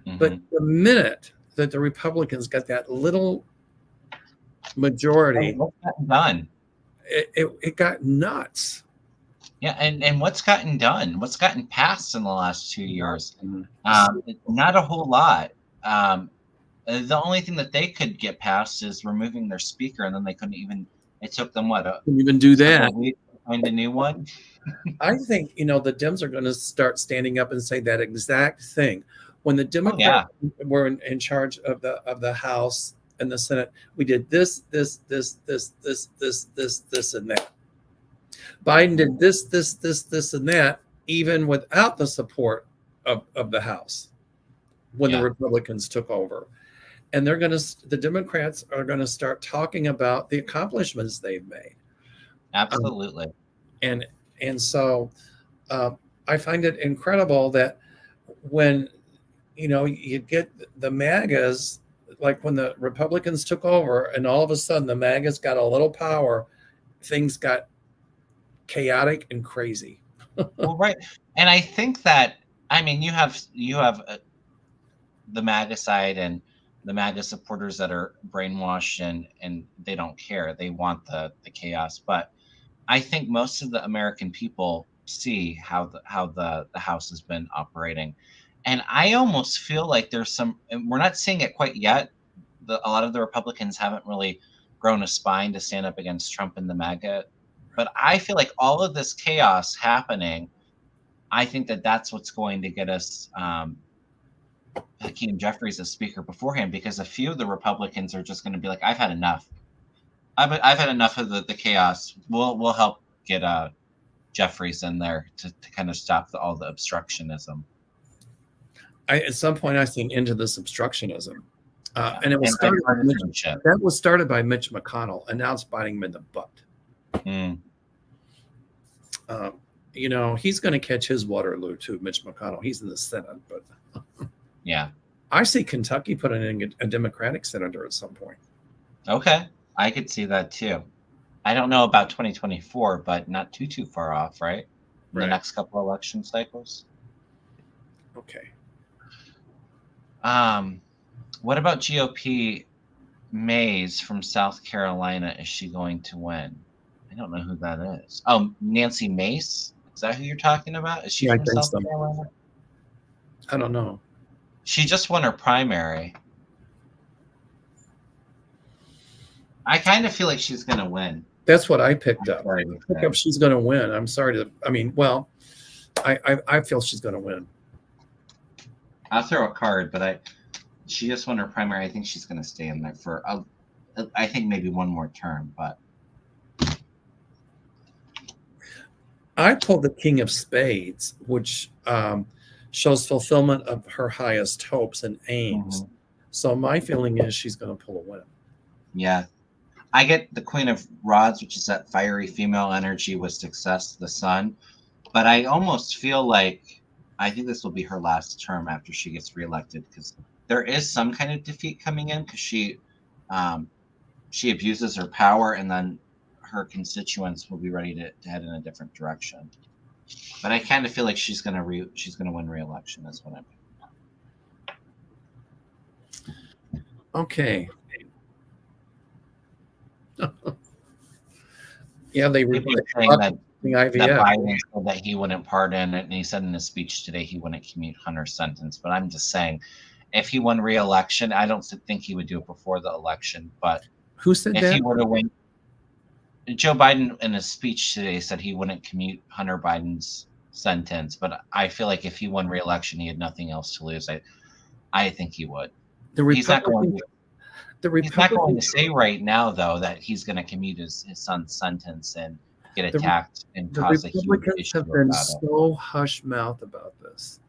Mm-hmm. But the minute that the Republicans got that little majority, what's gotten done? It got nuts. Yeah, and what's gotten done? What's gotten passed in the last 2 years? Not a whole lot. The only thing that they could get passed is removing their speaker, and then they couldn't even. It took them what? Couldn't even do that. To find a new one. I think the Dems are going to start standing up and say that exact thing. When the Democrats were in charge of the House and the Senate, we did this, and that. Biden did this, and that, even without the support of the House when the Republicans took over. And the Democrats are going to start talking about the accomplishments they've made. Absolutely. And so I find it incredible that when you get the MAGAs, like when the Republicans took over and all of a sudden the MAGAs got a little power, things got chaotic and crazy. Well, right. And I think that, I mean, you have the MAGA side and the MAGA supporters that are brainwashed and they don't care. They want the chaos. But I think most of the American people see how the House has been operating. And I almost feel like there's some, and we're not seeing it quite yet. A lot of the Republicans haven't really grown a spine to stand up against Trump and the MAGA. But I feel like all of this chaos happening, I think that's what's going to get us Hakeem Jeffries as speaker beforehand, because a few of the Republicans are just going to be like, I've had enough. I've had enough of the chaos. We'll help get Jeffries in there to kind of stop all the obstructionism. At some point, I think into this obstructionism, and it was that was started by Mitch McConnell, and now it's biting him in the butt. He's going to catch his Waterloo too, Mitch McConnell. He's in the Senate, but yeah, I see Kentucky putting in a Democratic senator at some point. Okay, I could see that too. I don't know about 2024, but not too far off, right? The next couple election cycles. Okay. What about GOP Mays from South Carolina? Is she going to win? I don't know who that is. Oh, Nancy Mace? Is that who you're talking about? Is she from South Carolina? I don't know. She just won her primary. I kind of feel like she's going to win. That's what I picked up. She's going to win. I'm sorry to. I mean, well, I feel she's going to win. I'll throw a card, but she just won her primary. I think she's going to stay in there for, I think maybe one more term, but. I pulled the King of Spades, which shows fulfillment of her highest hopes and aims. Mm-hmm. So my feeling is she's going to pull a win. Yeah. I get the Queen of Rods, which is that fiery female energy with success, the sun. But I almost feel like I think this will be her last term after she gets reelected, because there is some kind of defeat coming in, because she abuses her power, and then her constituents will be ready to head in a different direction. But I kind of feel like she's gonna win re-election. That's what I'm. Okay. Yeah, they were saying that Biden said that he wouldn't pardon, and he said in his speech today he wouldn't commute Hunter's sentence. But I'm just saying, if he won re-election, I don't think he would do it before the election. But who said that? If he were to win, Joe Biden in his speech today said he wouldn't commute Hunter Biden's sentence. But I feel like if he won re-election, he had nothing else to lose. I think he would. He's not going to say right now, though, that he's going to commute his son's sentence and get attacked and cause a huge issue. Have been so hush-mouthed about this.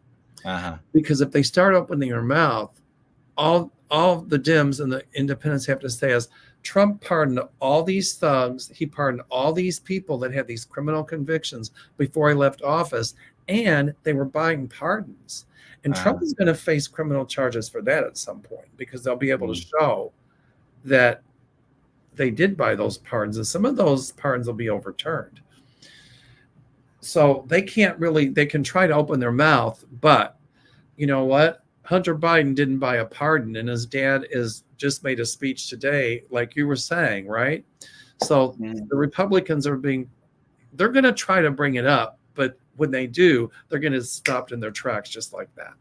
Because if they start opening their mouth, all the Dems and the independents have to say is Trump pardoned all these thugs. He pardoned all these people that had these criminal convictions before he left office, and they were buying pardons. And Trump is going to face criminal charges for that at some point because they'll be able to show that they did buy those pardons, and some of those pardons will be overturned. So they can try to open their mouth, but you know what? Hunter Biden didn't buy a pardon, and his dad is just made a speech today, like you were saying, right? So the Republicans they're going to try to bring it up, but when they do, they're going to stop in their tracks just like that.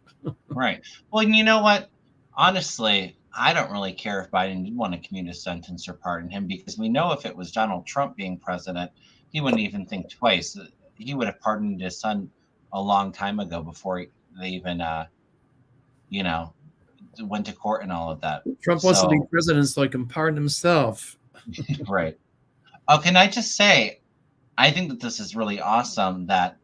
Right. Well, you know what? Honestly, I don't really care if Biden did want to commute a sentence or pardon him, because we know if it was Donald Trump being president, he wouldn't even think twice. He would have pardoned his son a long time ago before they even went to court and all of that. Trump wants to be president so he can pardon himself. Right. Oh, can I just say, I think that this is really awesome that,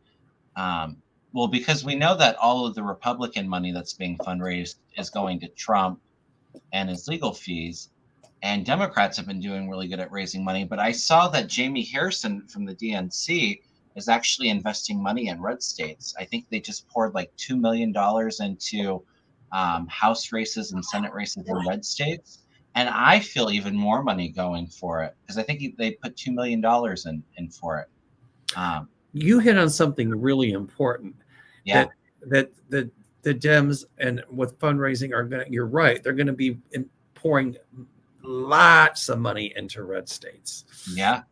because we know that all of the Republican money that's being fundraised is going to Trump and his legal fees, and Democrats have been doing really good at raising money. But I saw that Jamie Harrison from the DNC is actually investing money in red states. I think they just poured like $2 million into House races and Senate races in red states. And I feel even more money going for it because I think they put $2 million in for it. You hit on something really important. Yeah. That the Dems and with fundraising you're right. They're going to be pouring lots of money into red states. Yeah.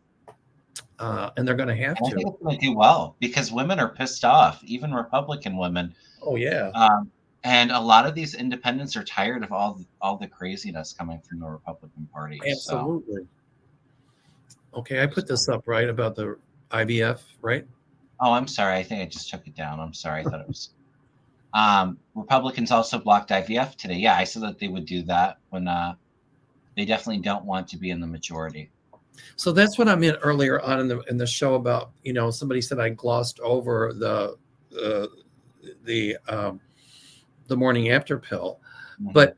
And they're going to have to. I think it's going to do well because women are pissed off, even Republican women. Oh, yeah. And a lot of these independents are tired of all the craziness coming from the Republican Party. Absolutely. So. Okay, I put this up, right, about the IVF, right? Oh, I'm sorry. I think I just took it down. I'm sorry. I thought it was. Republicans also blocked IVF today. Yeah, I said that they would do that when they definitely don't want to be in the majority. So that's what I meant earlier on in the show about, somebody said I glossed over the morning after pill, but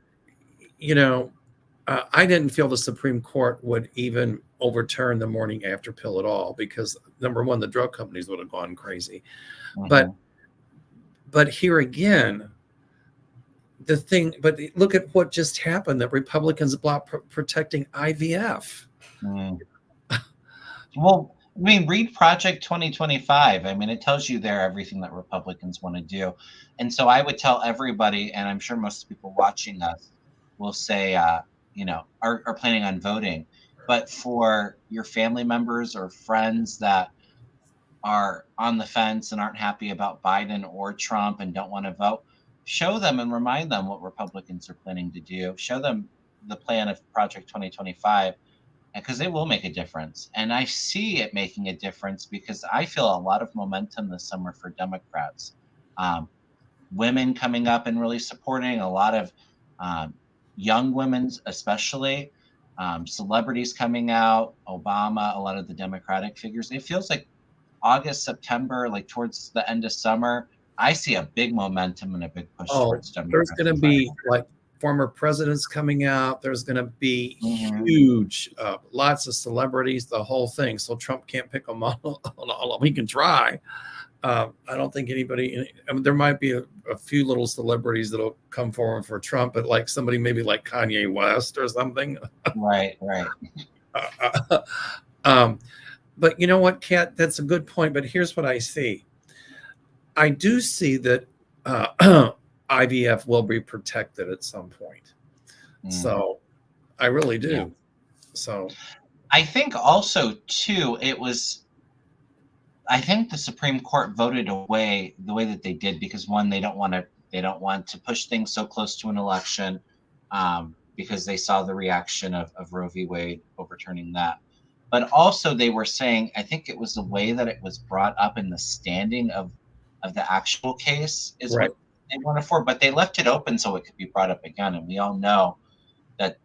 I didn't feel the Supreme Court would even overturn the morning after pill at all because number one, the drug companies would have gone crazy, but here again, but look at what just happened, that Republicans blocked protecting IVF. Well, I mean, read Project 2025. I mean, it tells you there everything that Republicans want to do. And so I would tell everybody, and I'm sure most people watching us will say, are planning on voting. But for your family members or friends that are on the fence and aren't happy about Biden or Trump and don't want to vote, show them and remind them what Republicans are planning to do. Show them the plan of Project 2025. Because it will make a difference. And I see it making a difference because I feel a lot of momentum this summer for Democrats. Women coming up and really supporting, a lot of young women especially, celebrities coming out, Obama, a lot of the Democratic figures. It feels like August, September, like towards the end of summer, I see a big momentum and a big push towards Democrats. There's going to be like former presidents coming out. There's going to be huge, lots of celebrities, the whole thing. So Trump can't pick them all. He can try. I don't think anybody. There might be a few little celebrities that'll come forward for Trump, but like somebody maybe like Kanye West or something. Right. But you know what, Kat? That's a good point. But here's what I see. I do see that. IVF will be protected at some point. So I really do. Yeah. So I think also too, I think the Supreme Court voted away the way that they did because one, they don't want to push things so close to an election because they saw the reaction of Roe v. Wade overturning that. But also they were saying, I think it was the way that it was brought up in the standing of the actual case is right. What they wanted for, but they left it open so it could be brought up again. And we all know that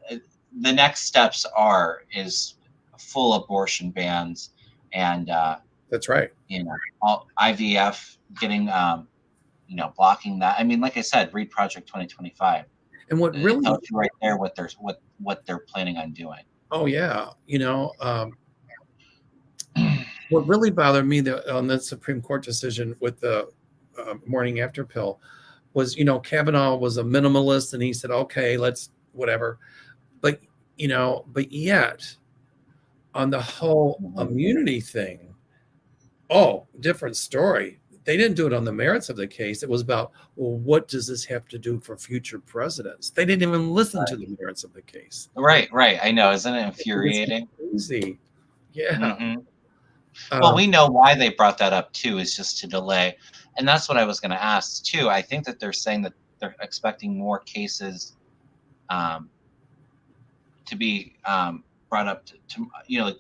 the next steps is full abortion bans and that's right. All IVF getting blocking that. I mean, like I said, read Project 2025. And what It really, tells you right there what they're planning on doing. oh yeah, what really bothered me on the Supreme Court decision with the morning after pill was, Kavanaugh was a minimalist and he said, okay, let's whatever. But, but yet on the whole immunity thing, oh, different story. They didn't do it on the merits of the case. It was about, well, what does this have to do for future presidents? They didn't even listen to the merits of the case. Right. I know. Isn't it infuriating? It's crazy. Yeah. Mm-hmm. Well, we know why they brought that up too, is just to delay. And that's what I was going to ask too. I think that they're saying that they're expecting more cases to be brought up to like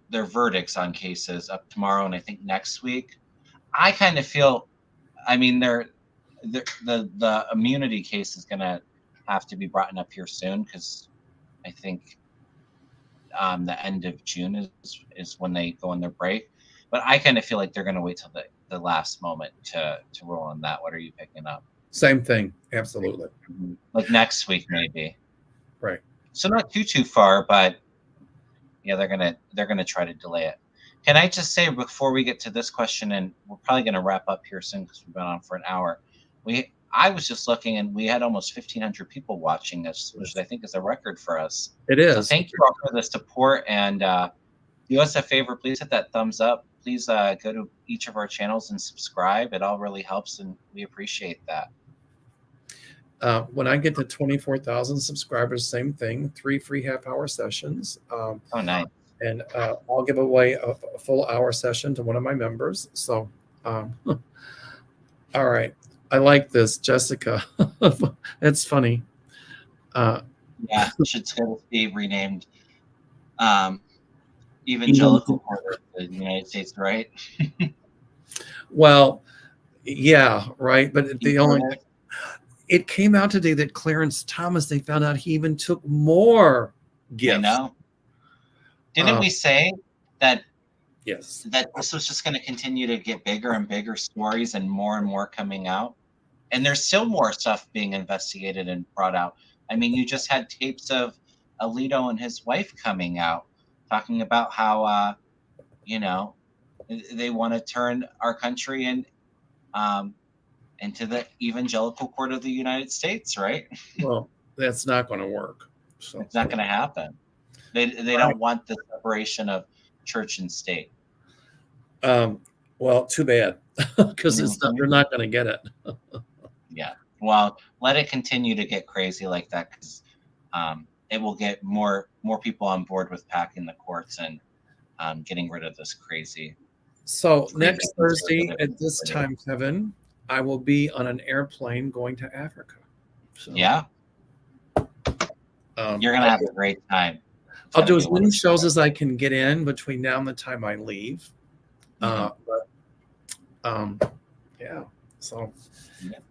their verdicts on cases up tomorrow and I think next week. I kind of feel, I mean, the immunity case is going to have to be brought up here soon because I think the end of June is when they go on their break. But I kind of feel like they're going to wait till the last moment to roll on that. What are you picking up? Same thing. Absolutely. Like next week, maybe. Right. So not too far, but yeah, they're gonna try to delay it. Can I just say before we get to this question, and we're probably gonna wrap up here soon because we've been on for an hour. I was just looking, and we had almost 1,500 people watching this, which I think is a record for us. It is. So thank you all for the support, and do us a favor, please hit that thumbs up. Please go to each of our channels and subscribe. It all really helps, and we appreciate that. When I get to 24,000 subscribers, same thing, 3 free half-hour sessions. Oh, nice. And I'll give away a full hour session to one of my members. So, all right. I like this, Jessica. It's funny. Yeah, it should be renamed Evangelical Quarter of the United States, right? Well, yeah, right. But it came out today that Clarence Thomas, they found out he even took more gifts. I know. Didn't we say that? Yes. That this was just going to continue to get bigger and bigger stories and more coming out. And there's still more stuff being investigated and brought out. I mean, you just had tapes of Alito and his wife coming out talking about how, they want to turn our country into the Evangelical Court of the United States, right? Well, that's not going to work. So it's not going to happen. They don't want the separation of church and state. Well, too bad, because they're not going to get it. Yeah. Well, let it continue to get crazy like that, because it will get more people on board with packing the courts and getting rid of this crazy. So next Thursday at this time, Kevin, I will be on an airplane going to Africa. So, yeah. You're going to have a great time. I'll do as many shows as I can get in between now and the time I leave. Yeah. So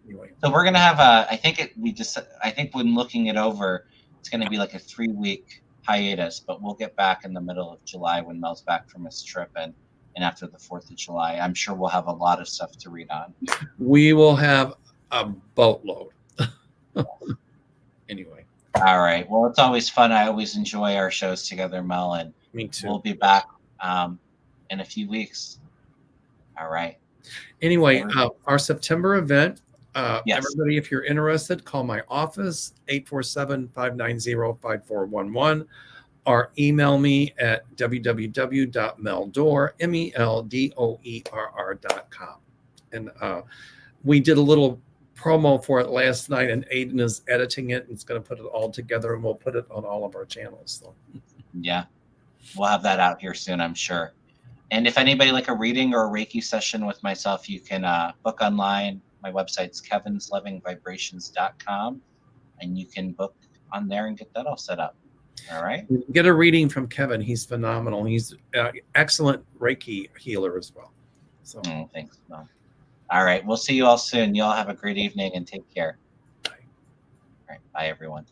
anyway. So we're gonna have I think when looking it over, it's gonna be like a 3-week hiatus, but we'll get back in the middle of July when Mel's back from his trip and after the 4th of July. I'm sure we'll have a lot of stuff to read on. We will have a boatload. Anyway. All right. Well, it's always fun. I always enjoy our shows together, Mel, and me too. We'll be back in a few weeks. All right. Anyway, our September event, yes. Everybody, if you're interested, call my office, 847-590-5411, or email me at www.meldoer.com. And we did a little promo for it last night, and Aiden is editing it and it's going to put it all together, and we'll put it on all of our channels. So. Yeah, we'll have that out here soon, I'm sure. And if anybody like a reading or a Reiki session with myself, you can book online. My website's kevinslevingvibrations.com, and you can book on there and get that all set up. All right. Get a reading from Kevin. He's phenomenal. He's excellent Reiki healer as well. So thanks, Mel. All right. We'll see you all soon. You all have a great evening and take care. Bye. All right. Bye, everyone.